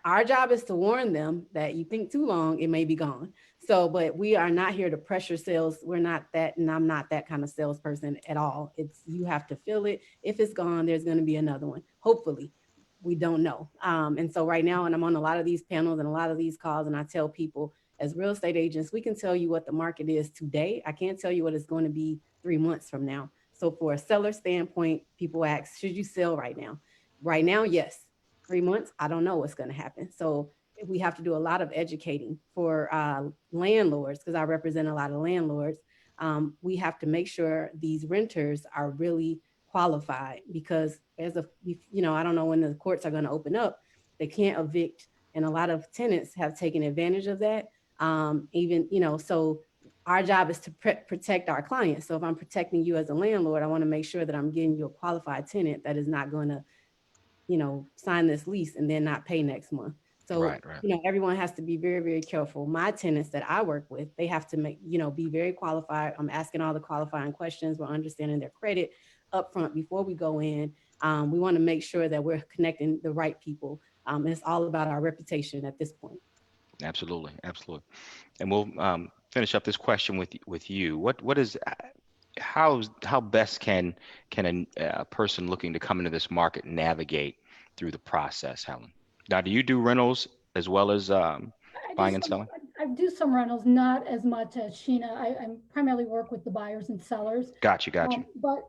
Our job is to warn them that you think too long, it may be gone. So, but we are not here to pressure sales. We're not that, and I'm not that kind of salesperson at all. You have to feel it. If it's gone, there's going to be another one. Hopefully, we don't know. And so right now, and I'm on a lot of these panels and a lot of these calls, and I tell people as real estate agents, we can tell you what the market is today. I can't tell you what it's going to be 3 months from now. So for a seller standpoint, people ask, should you sell right now? Right now, yes. 3 months, I don't know what's going to happen. So we have to do a lot of educating for landlords, because I represent a lot of landlords. We have to make sure these renters are really qualified, because I don't know when the courts are going to open up. They can't evict, and a lot of tenants have taken advantage of that. So our job is to protect our clients. So if I'm protecting you as a landlord, I want to make sure that I'm getting you a qualified tenant that is not going to sign this lease and then not pay next month. So, right. Everyone has to be very, very careful. My tenants that I work with, they have to be very qualified. I'm asking all the qualifying questions. We're understanding their credit upfront before we go in. We want to make sure that we're connecting the right people. And it's all about our reputation at this point. Absolutely. And we'll finish up this question with you. How best can a person looking to come into this market navigate through the process, Helen? Now, do you do rentals as well as buying and selling? I do some rentals, not as much as Sheena. I primarily work with the buyers and sellers. Got you. But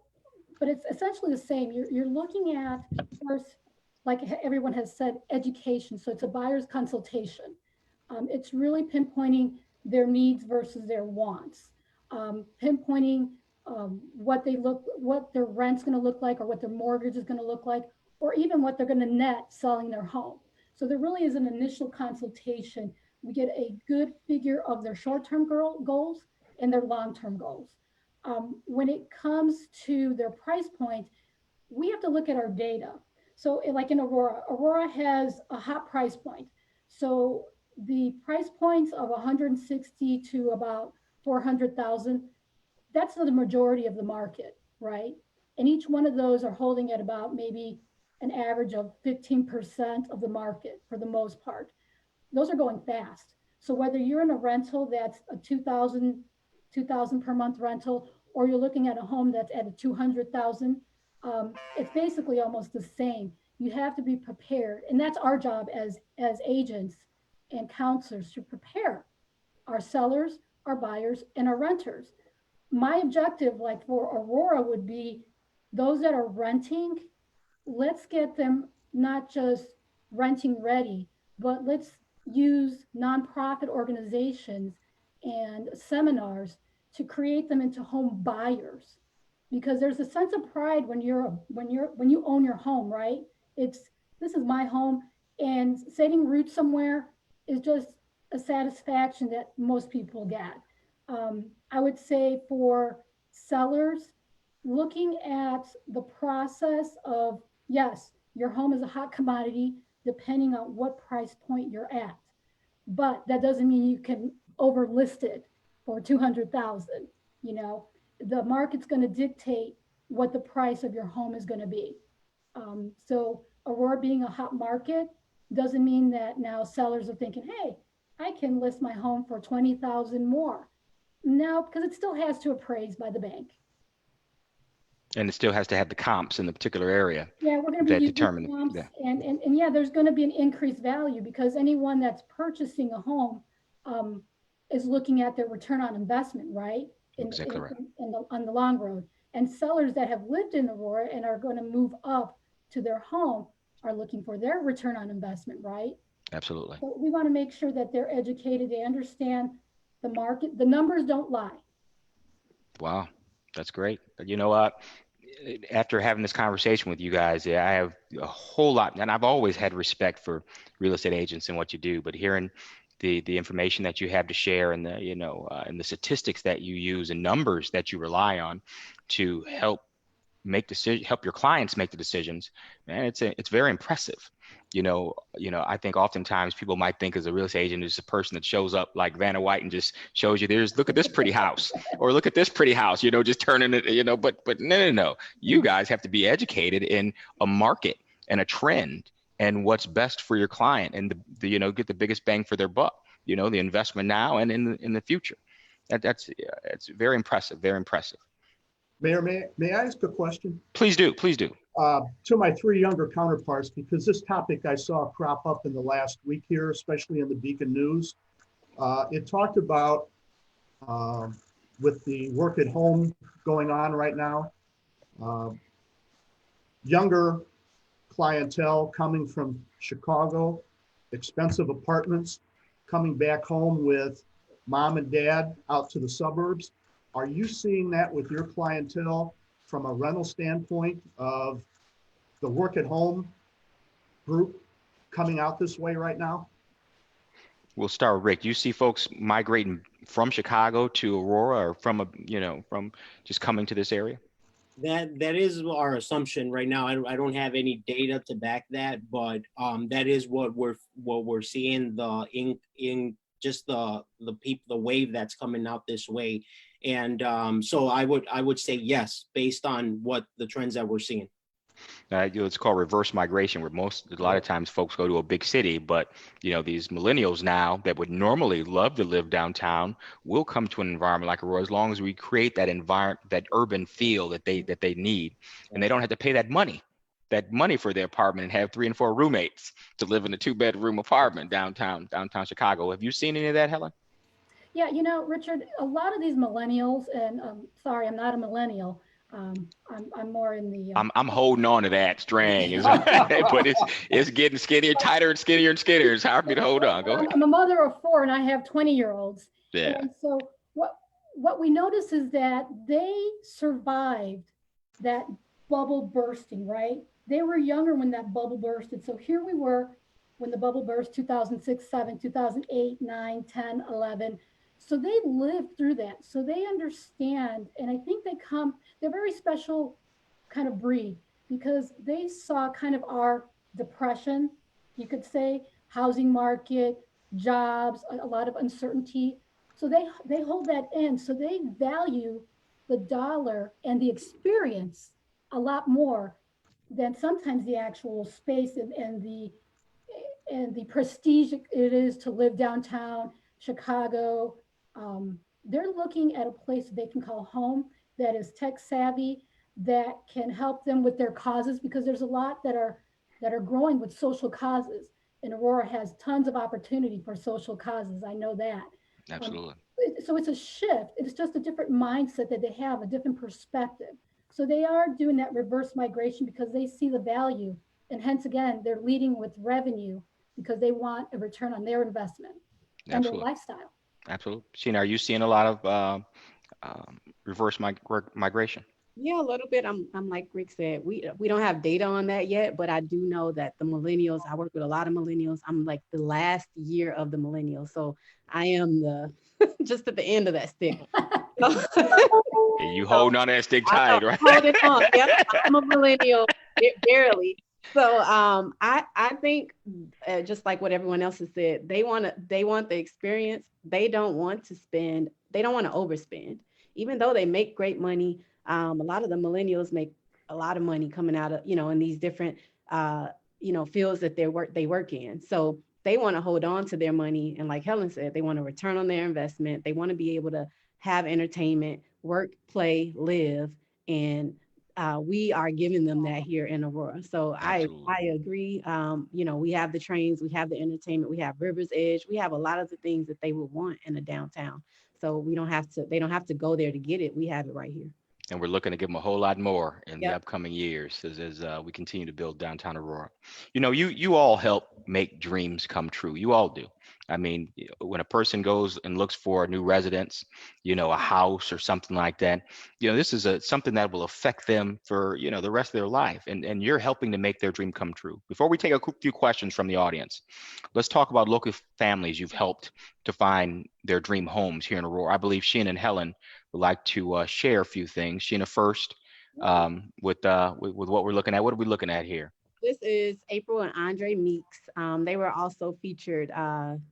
it's essentially the same. You're looking at first, like everyone has said, education. So it's a buyer's consultation. It's really pinpointing their needs versus their wants, pinpointing what their rent's going to look like, or what their mortgage is going to look like, or even what they're going to net selling their home. So there really is an initial consultation. We get a good figure of their short-term goals and their long-term goals. When it comes to their price point, we have to look at our data. So like in Aurora has a hot price point. So the price points of 160 to about 400,000, that's the majority of the market, right? And each one of those are holding at about maybe an average of 15% of the market for the most part. Those are going fast. So whether you're in a rental that's a 2,000 per month rental, or you're looking at a home that's at a 200,000, it's basically almost the same. You have to be prepared. And that's our job as agents and counselors, to prepare our sellers, our buyers, and our renters. My objective, like for Aurora, would be those that are renting, let's get them not just renting ready, but let's use nonprofit organizations and seminars to create them into home buyers, because there's a sense of pride when you own your home, right? This is my home, and setting roots somewhere is just a satisfaction that most people get. I would say for sellers, looking at the process of, yes, your home is a hot commodity depending on what price point you're at, but that doesn't mean you can overlist it for 200,000. The market's going to dictate what the price of your home is going to be. So Aurora being a hot market doesn't mean that now sellers are thinking, hey, I can list my home for 20,000 more. No, because it still has to appraise by the bank. And it still has to have the comps in the particular area Yeah, we're going to be that using determine. comps, Yeah, and yeah, there's going to be an increased value because anyone that's purchasing a home is looking at their return on investment, right? exactly right. On the long road. And sellers that have lived in Aurora and are going to move up to their home are looking for their return on investment, right? Absolutely. So we want to make sure that they're educated, they understand the market. The numbers don't lie. Wow, that's great. But you know what? After having this conversation with you guys, yeah, I have a whole lot, and I've always had respect for real estate agents and what you do. But hearing the information that you have to share, and the and the statistics that you use and numbers that you rely on to help help your clients make the decisions, man, it's very impressive. I think oftentimes people might think as a real estate agent is a person that shows up like Vanna White and just shows you, look at this pretty house, or look at this pretty house, just turning it, but no. You guys have to be educated in a market and a trend and what's best for your client, and get the biggest bang for their buck, the investment now and in the future. It's very impressive, very impressive. Mayor, may I ask a question? Please do. To my three younger counterparts, because this topic I saw crop up in the last week here, especially in the Beacon News. It talked about, with the work at home going on right now, younger clientele coming from Chicago, expensive apartments, coming back home with mom and dad out to the suburbs. Are you seeing that with your clientele from a rental standpoint of the work at home group coming out this way right now? We'll start with Rick. Do you see folks migrating from Chicago to Aurora, or from just coming to this area? That is our assumption right now. I don't have any data to back that, but that is what we're seeing, in just the wave that's coming out this way. And so I would say yes, based on what the trends that we're seeing. It's called reverse migration, where a lot of times folks go to a big city, but these millennials now that would normally love to live downtown will come to an environment like Aurora, as long as we create that environment, that urban feel that they need, and they don't have to pay that money for their apartment and have 3 and 4 roommates to live in a 2-bedroom apartment downtown Chicago. Have you seen any of that, Helen? Yeah, Richard, a lot of these millennials, and sorry, I'm not a millennial. I'm more in the. I'm holding on to that string, but it's getting skinnier, tighter, and skinnier and skinnier. It's hard for me to hold on. Go ahead. I'm a mother of 4, and I have 20-year-olds. Yeah. And so what we notice is that they survived that bubble bursting, right? They were younger when that bubble bursted. So here we were when the bubble burst, 2006, 7, 2008, 9, 10, 11. So they lived through that. So they understand. And I think they're very special kind of breed, because they saw kind of our depression, you could say, housing market, jobs, a lot of uncertainty. So they hold that in. So they value the dollar and the experience a lot more than sometimes the actual space and the prestige it is to live downtown Chicago. They're looking at a place they can call home, that is tech savvy, that can help them with their causes, because there's a lot that are growing with social causes, and Aurora has tons of opportunity for social causes. I know that. Absolutely. So it's a shift. It's just a different mindset that they have, a different perspective. So they are doing that reverse migration because they see the value, and hence again, they're leading with revenue because they want a return on their investment and their lifestyle. Absolutely. Sheena, are you seeing a lot of reverse migration? Yeah, a little bit. I'm like Rick said, we don't have data on that yet, but I do know that the millennials, I work with a lot of millennials. I'm like the last year of the millennials. So I am just at the end of that stick. You holding on to that stick tight, right? Holding on. Yep, I'm a millennial, barely. So I think just like what everyone else has said, they want the experience. They don't want to overspend, even though they make great money. A lot of the millennials make a lot of money coming out of, in these different, fields that they work in. So they want to hold on to their money. And like Helen said, they want to return on their investment. They want to be able to have entertainment, work, play, live. And we are giving them that here in Aurora. So Absolutely. I agree. You know, we have the trains, we have the entertainment, we have River's Edge, we have a lot of the things that they would want in a downtown. So we don't have to, they don't have to go there to get it. We have it right here. And we're looking to give them a whole lot more in the Yep. upcoming years as we continue to build downtown Aurora. You know, you all help make dreams come true. You all do. I mean, when a person goes and looks for a new residence, you know, a house or something like that, you know, this is something that will affect them for, you know, the rest of their life. And you're helping to make their dream come true. Before we take a few questions from the audience, let's talk about local families you've helped to find their dream homes here in Aurora. I believe Sheena and Helen would like to share a few things. Sheena first, with what we're looking at. What are we looking at here? This is April and Andre Meeks. They were also featured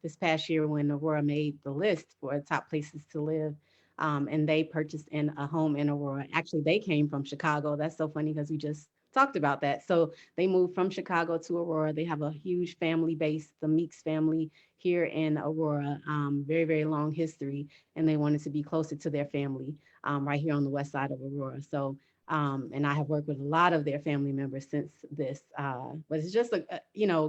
this past year when Aurora made the list for top places to live. And they purchased in a home in Aurora. Actually, they came from Chicago. That's so funny because we just talked about that. So they moved from Chicago to Aurora. They have a huge family base, the Meeks family here in Aurora, very, very long history. And they wanted to be closer to their family right here on the west side of Aurora. So and I have worked with a lot of their family members since this, but it's just a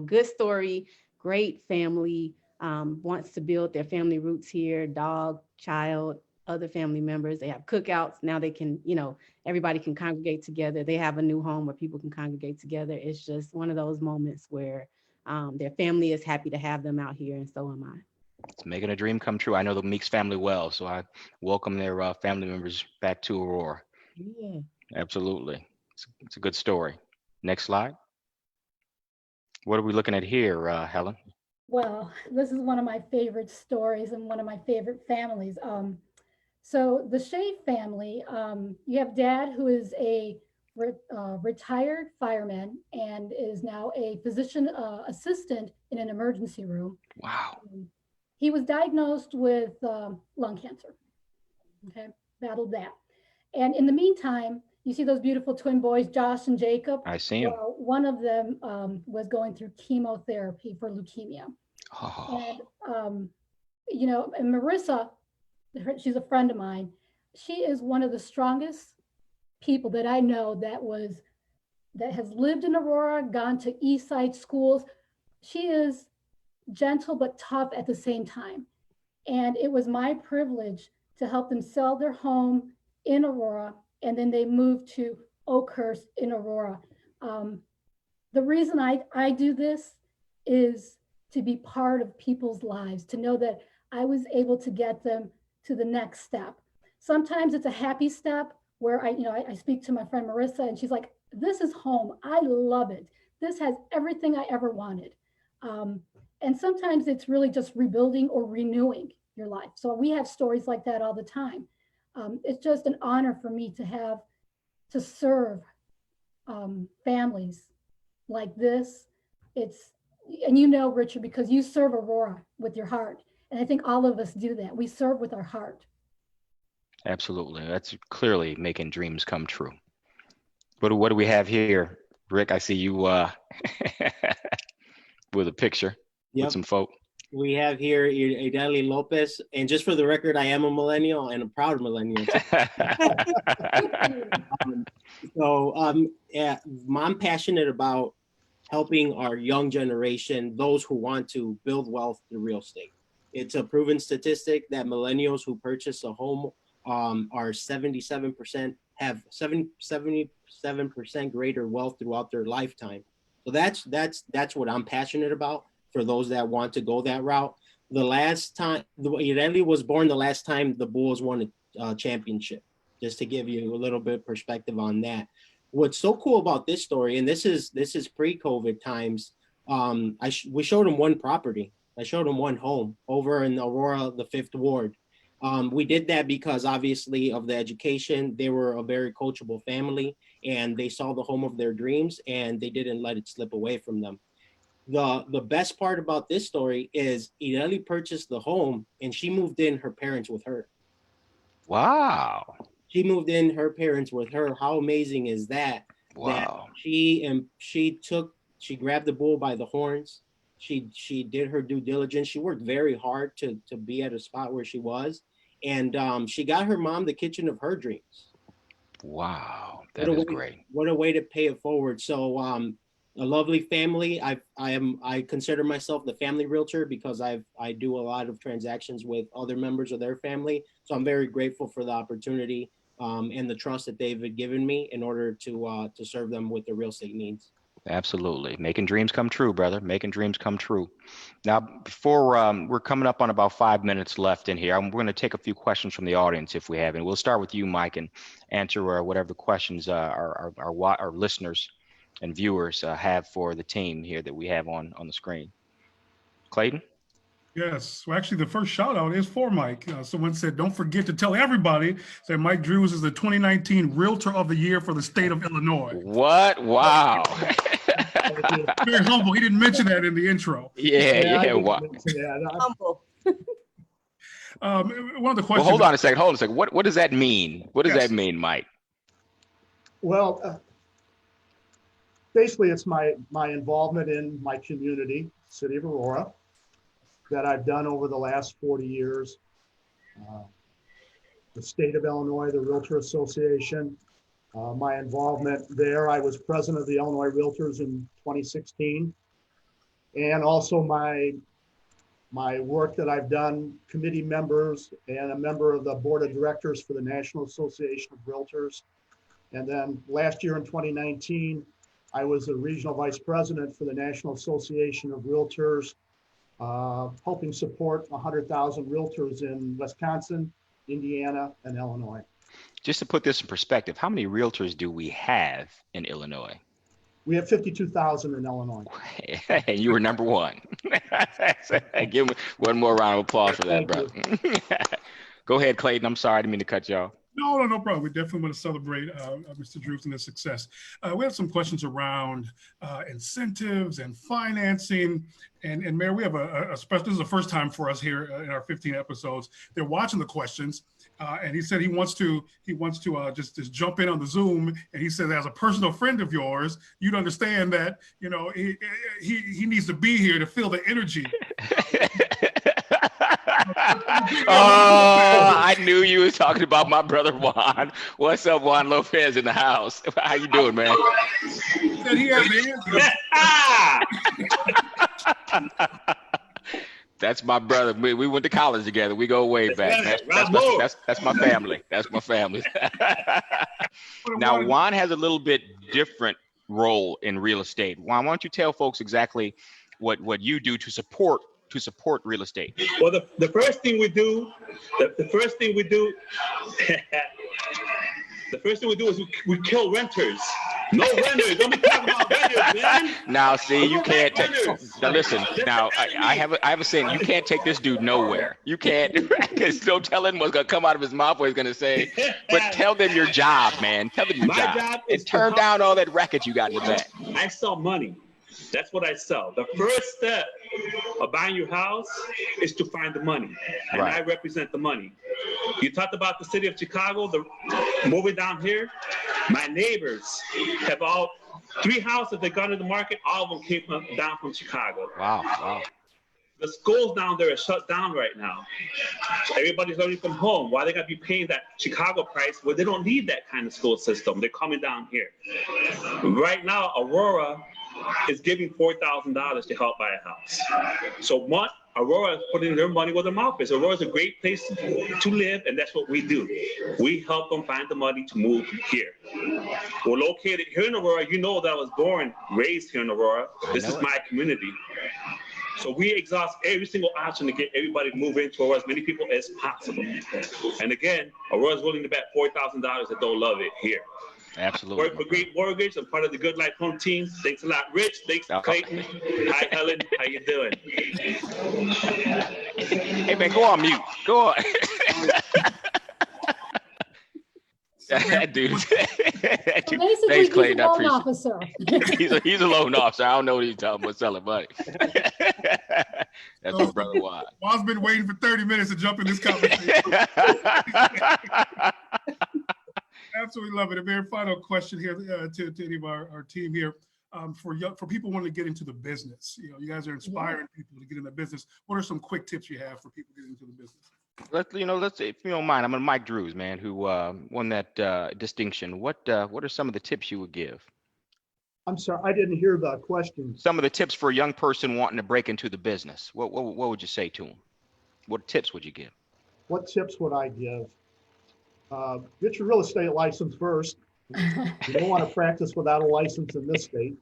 good story, great family, wants to build their family roots here, dog, child, other family members. They have cookouts. Now they can, everybody can congregate together. They have a new home where people can congregate together. It's just one of those moments where their family is happy to have them out here, and so am I. It's making a dream come true. I know the Meeks family well, so I welcome their family members back to Aurora. Yeah. Absolutely. It's a good story. Next slide. What are we looking at here, Helen? Well, this is one of my favorite stories and one of my favorite families. So the Shea family, you have dad who is a retired fireman and is now a physician assistant in an emergency room. Wow. He was diagnosed with lung cancer. Okay, battled that. And in the meantime, you see those beautiful twin boys, Josh and Jacob. I see him. Well, one of them was going through chemotherapy for leukemia. Oh. And, and Marissa, she's a friend of mine. She is one of the strongest people that I know that has lived in Aurora, gone to East Side schools. She is gentle but tough at the same time. And it was my privilege to help them sell their home in Aurora, and then they moved to Oakhurst in Aurora. The reason I do this is to be part of people's lives, to know that I was able to get them to the next step. Sometimes it's a happy step where I speak to my friend Marissa and she's like, this is home. I love it. This has everything I ever wanted. And sometimes it's really just rebuilding or renewing your life. So we have stories like that all the time. It's just an honor for me to serve families like this. And Richard, because you serve Aurora with your heart. And I think all of us do that. We serve with our heart. Absolutely. That's clearly making dreams come true. What do we have here? Rick, I see you with a picture with some folk. We have here Juan Lopez, and just for the record, I am a millennial and a proud millennial. I'm passionate about helping our young generation, those who want to build wealth through real estate. It's a proven statistic that millennials who purchase a home are 77% have 77% greater wealth throughout their lifetime. So that's what I'm passionate about. For those that want to go that route, the last time Ireli was born, the last time the Bulls won a championship, just to give you a little bit of perspective on that. What's so cool about this story, and this is pre-COVID times, we showed him one property. I showed him one home over in Aurora, the 5th Ward. We did that because obviously of the education. They were a very coachable family and they saw the home of their dreams and they didn't let it slip away from them. The best part about this story is Ireli purchased the home and she moved in her parents with her. Wow. She moved in her parents with her. How amazing is that? Wow. That she grabbed the bull by the horns. She did her due diligence. She worked very hard to be at a spot where she was. And she got her mom the kitchen of her dreams. Wow, that is great. What a way to pay it forward. So a lovely family. I consider myself the family realtor because I do a lot of transactions with other members of their family. So I'm very grateful for the opportunity and the trust that they've given me in order to serve them with their real estate needs. Absolutely. Making dreams come true, brother. Making dreams come true. Now, before we're coming up on about 5 minutes left in here, we're going to take a few questions from the audience if we have, and we'll start with you, Mike, and answer whatever the questions our listeners and viewers have for the team here that we have on the screen. Clayton? Yes. Well, actually, the first shout out is for Mike. Someone said, don't forget to tell everybody that Mike Drews is the 2019 Realtor of the Year for the state of Illinois. What? Wow. Very humble. He didn't mention that in the intro. Yeah. Wow. Humble. One of the questions. Well, hold on a second. What does that mean? What does that mean, Mike? Well, basically, it's my involvement in my community, City of Aurora, that I've done over the last 40 years. The state of Illinois, the Realtor Association, my involvement there. I was president of the Illinois Realtors in 2016. And also my work that I've done, committee members and a member of the board of directors for the National Association of Realtors. And then last year in 2019, I was the regional vice president for the National Association of Realtors, helping support 100,000 realtors in Wisconsin, Indiana, and Illinois. Just to put this in perspective, how many realtors do we have in Illinois? We have 52,000 in Illinois. And you were number one. Give me one more round of applause for that, brother. Go ahead, Clayton. I'm sorry, I didn't mean to cut you off. No problem. We definitely want to celebrate Mr. Drews and his success. We have some questions around incentives and financing. And Mayor, we have a special, this is the first time for us here in our 15 episodes. They're watching the questions. And he said he wants to just jump in on the Zoom. And he said, as a personal friend of yours, you'd understand that, you know, he needs to be here to feel the energy. Oh, I knew you was talking about my brother Juan. What's up, Juan Lopez in the house? How you doing, man? Said he has the answer. That's my brother. We went to college together. We go way back. That's my family. That's my family. Now, Juan has a little bit different role in real estate. Juan, why don't you tell folks exactly what you do to support real estate? Well, the first thing we do, is we kill renters. No renters. Don't be talking about renters, man. Now, see, you can't take. Now, listen. Now, I have a saying. You can't take this dude nowhere. You can't. There's no telling what's gonna come out of his mouth. What he's gonna say. But tell them your job, man. Tell them your job. And turn down all that racket you got in the back. I sell money. That's what I sell. The first step of buying your house is to find the money. And I represent the money. You talked about the city of Chicago, moving down here. My neighbors have all 3 houses that got into the market. All of them came down from Chicago. Wow. The schools down there are shut down right now. Everybody's learning from home. Why they got to be paying that Chicago price? Well, they don't need that kind of school system. They're coming down here. Right now, Aurora is giving $4,000 to help buy a house. So Aurora is putting their money where their mouth is. Aurora is a great place to live, and that's what we do. We help them find the money to move here. We're located here in Aurora. You know that I was born, raised here in Aurora. This is my community. So we exhaust every single option to get everybody to move into Aurora, as many people as possible. And again, Aurora is willing to bet $4,000 that they'll love it here. Absolutely. Work for Great Mortgage. I'm part of the Good Life Home team. Thanks a lot, Rich. Thanks, Clayton. Hi, Helen. How you doing? Hey, man, go on mute. Go on. That dude. Thanks, Clayton. I appreciate it. He's a loan officer. I don't know what he's talking about selling money. That's my brother Juan. Juan's been waiting for 30 minutes to jump in this conversation. Absolutely love it. A very final question here to any of our team here. For people wanting to get into the business, you know, you guys are inspiring people to get in the business. What are some quick tips you have for people getting into the business? Let's if you don't mind, I'm gonna Mike Drews, man, who won that distinction. What are some of the tips you would give? I'm sorry, I didn't hear the question. Some of the tips for a young person wanting to break into the business. What would you say to them? What tips would you give? What tips would I give? Get your real estate license first. You don't want to practice without a license in this state.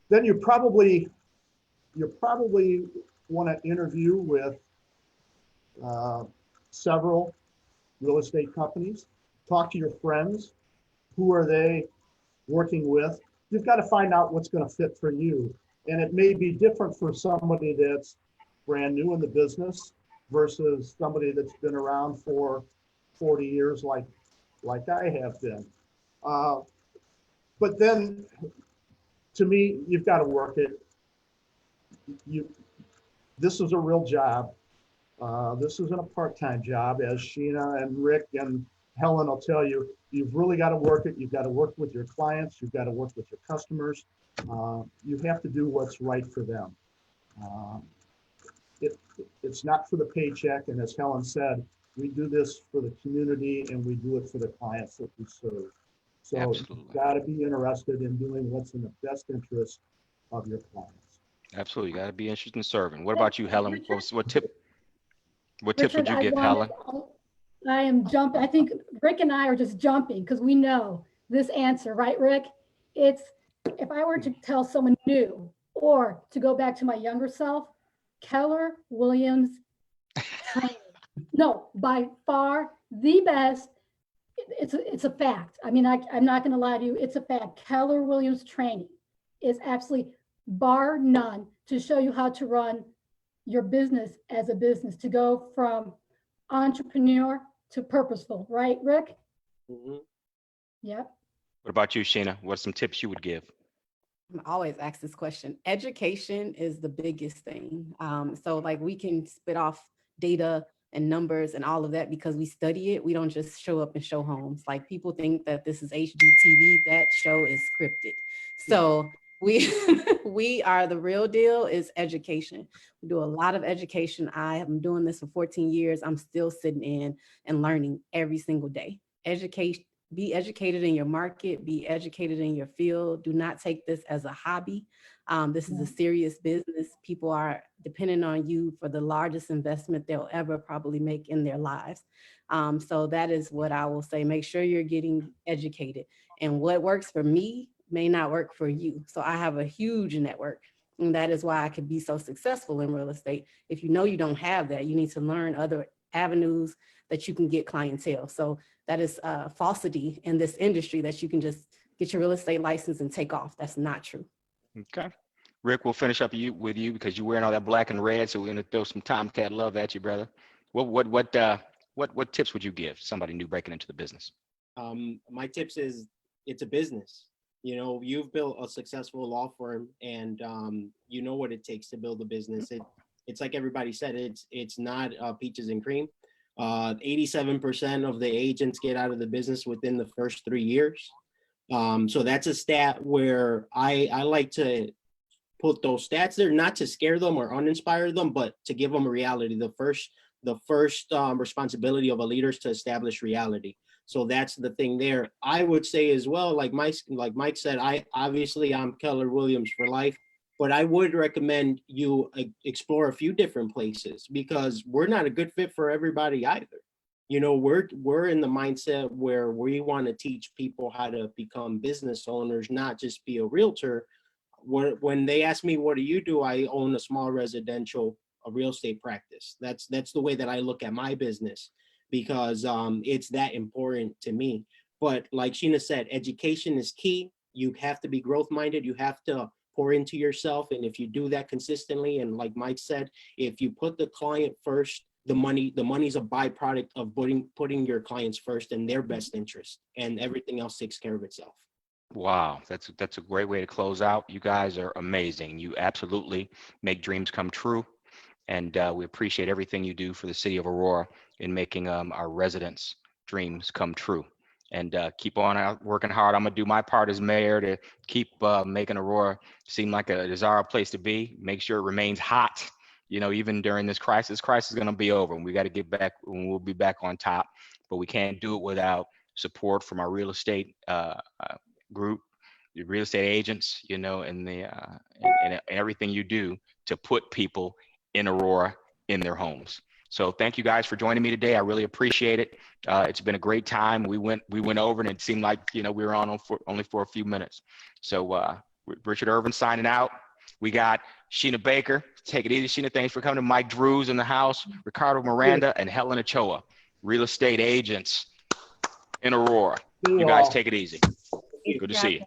Then you probably want to interview with several real estate companies. Talk to your friends. Who are they working with? You've got to find out what's going to fit for you. And it may be different for somebody that's brand new in the business versus somebody that's been around for 40 years like I have been. But then, to me, you've got to work it. This is a real job. This isn't a part-time job, as Sheena and Rick and Helen will tell you. You've really got to work it. You've got to work with your clients. You've got to work with your customers. You have to do what's right for them. It's not for the paycheck. And as Helen said, we do this for the community and we do it for the clients that we serve. So Absolutely. You've got to be interested in doing what's in the best interest of your clients. Absolutely, you got to be interested in serving. What about you, Helen? What tips would Richard, you give Helen? I am jumping. I think Rick and I are just jumping because we know this answer, right, Rick? It's if I were to tell someone new or to go back to my younger self, Keller Williams training. No, by far the best. It's a fact. I mean, I'm not going to lie to you. It's a fact. Keller Williams training is absolutely bar none to show you how to run your business as a business, to go from entrepreneur to purposeful, right, Rick? Mm-hmm. Yep. What about you, Sheena? What are some tips you would give? I'm always asked this question. Education is the biggest thing. So like we can spit off data and numbers and all of that because we study it. We don't just show up and show homes. Like people think that this is HGTV. That show is scripted. So we are the real deal is education. We do a lot of education. I am doing this for 14 years. I'm still sitting in and learning every single day. Education. Be educated in your market, be educated in your field. Do not take this as a hobby. This is a serious business. People are depending on you for the largest investment they'll ever probably make in their lives. So that is what I will say. Make sure you're getting educated. And what works for me may not work for you. So I have a huge network. And that is why I could be so successful in real estate. If you know you don't have that, you need to learn other avenues that you can get clientele. So that is falsity in this industry that you can just get your real estate license and take off. That's not true. Okay. Rick, we'll finish up with you because you're wearing all that black and red. So we're going to throw some Tomcat love at you, brother. What tips would you give somebody new breaking into the business? My tips is it's a business. You know, you've built a successful law firm and you know what it takes to build a business. It's like everybody said, it's not peaches and cream. 87% of the agents get out of the business within the first 3 years. So that's a stat where I like to put those stats there, not to scare them or uninspire them, but to give them a reality. The first responsibility of a leader is to establish reality. So that's the thing there. I would say as well, like Mike said, I'm Keller Williams for life. But I would recommend you explore a few different places because we're not a good fit for everybody either. You know, we're in the mindset where we want to teach people how to become business owners, not just be a realtor. When they ask me, what do you do? I own a small residential real estate practice. That's the way that I look at my business because it's that important to me. But like Sheena said, education is key. You have to be growth minded. You have to pour into yourself. And if you do that consistently, and like Mike said, if you put the client first, the money's a byproduct of putting your clients first and their best interest, and everything else takes care of itself. Wow, that's a great way to close out. You guys are amazing. You absolutely make dreams come true. And we appreciate everything you do for the city of Aurora in making our residents' dreams come true. And keep on out working hard. I'm gonna do my part as mayor to keep making Aurora seem like a desirable place to be. Make sure it remains hot you know, even during this crisis is going to be over, and we got to get back, and we'll be back on top. But we can't do it without support from our real estate group, the real estate agents, you know, and and everything you do to put people in Aurora in their homes. So thank you guys for joining me today. I really appreciate it. It's been a great time. We went over, and it seemed like, you know, we were on only for a few minutes. So Richard Irvin signing out. We got Sheena Baker. Take it easy, Sheena. Thanks for coming. Mike Drews in the house. Ricardo, Miranda, and Helen Ochoa, real estate agents in Aurora. You guys take it easy. Good to see you.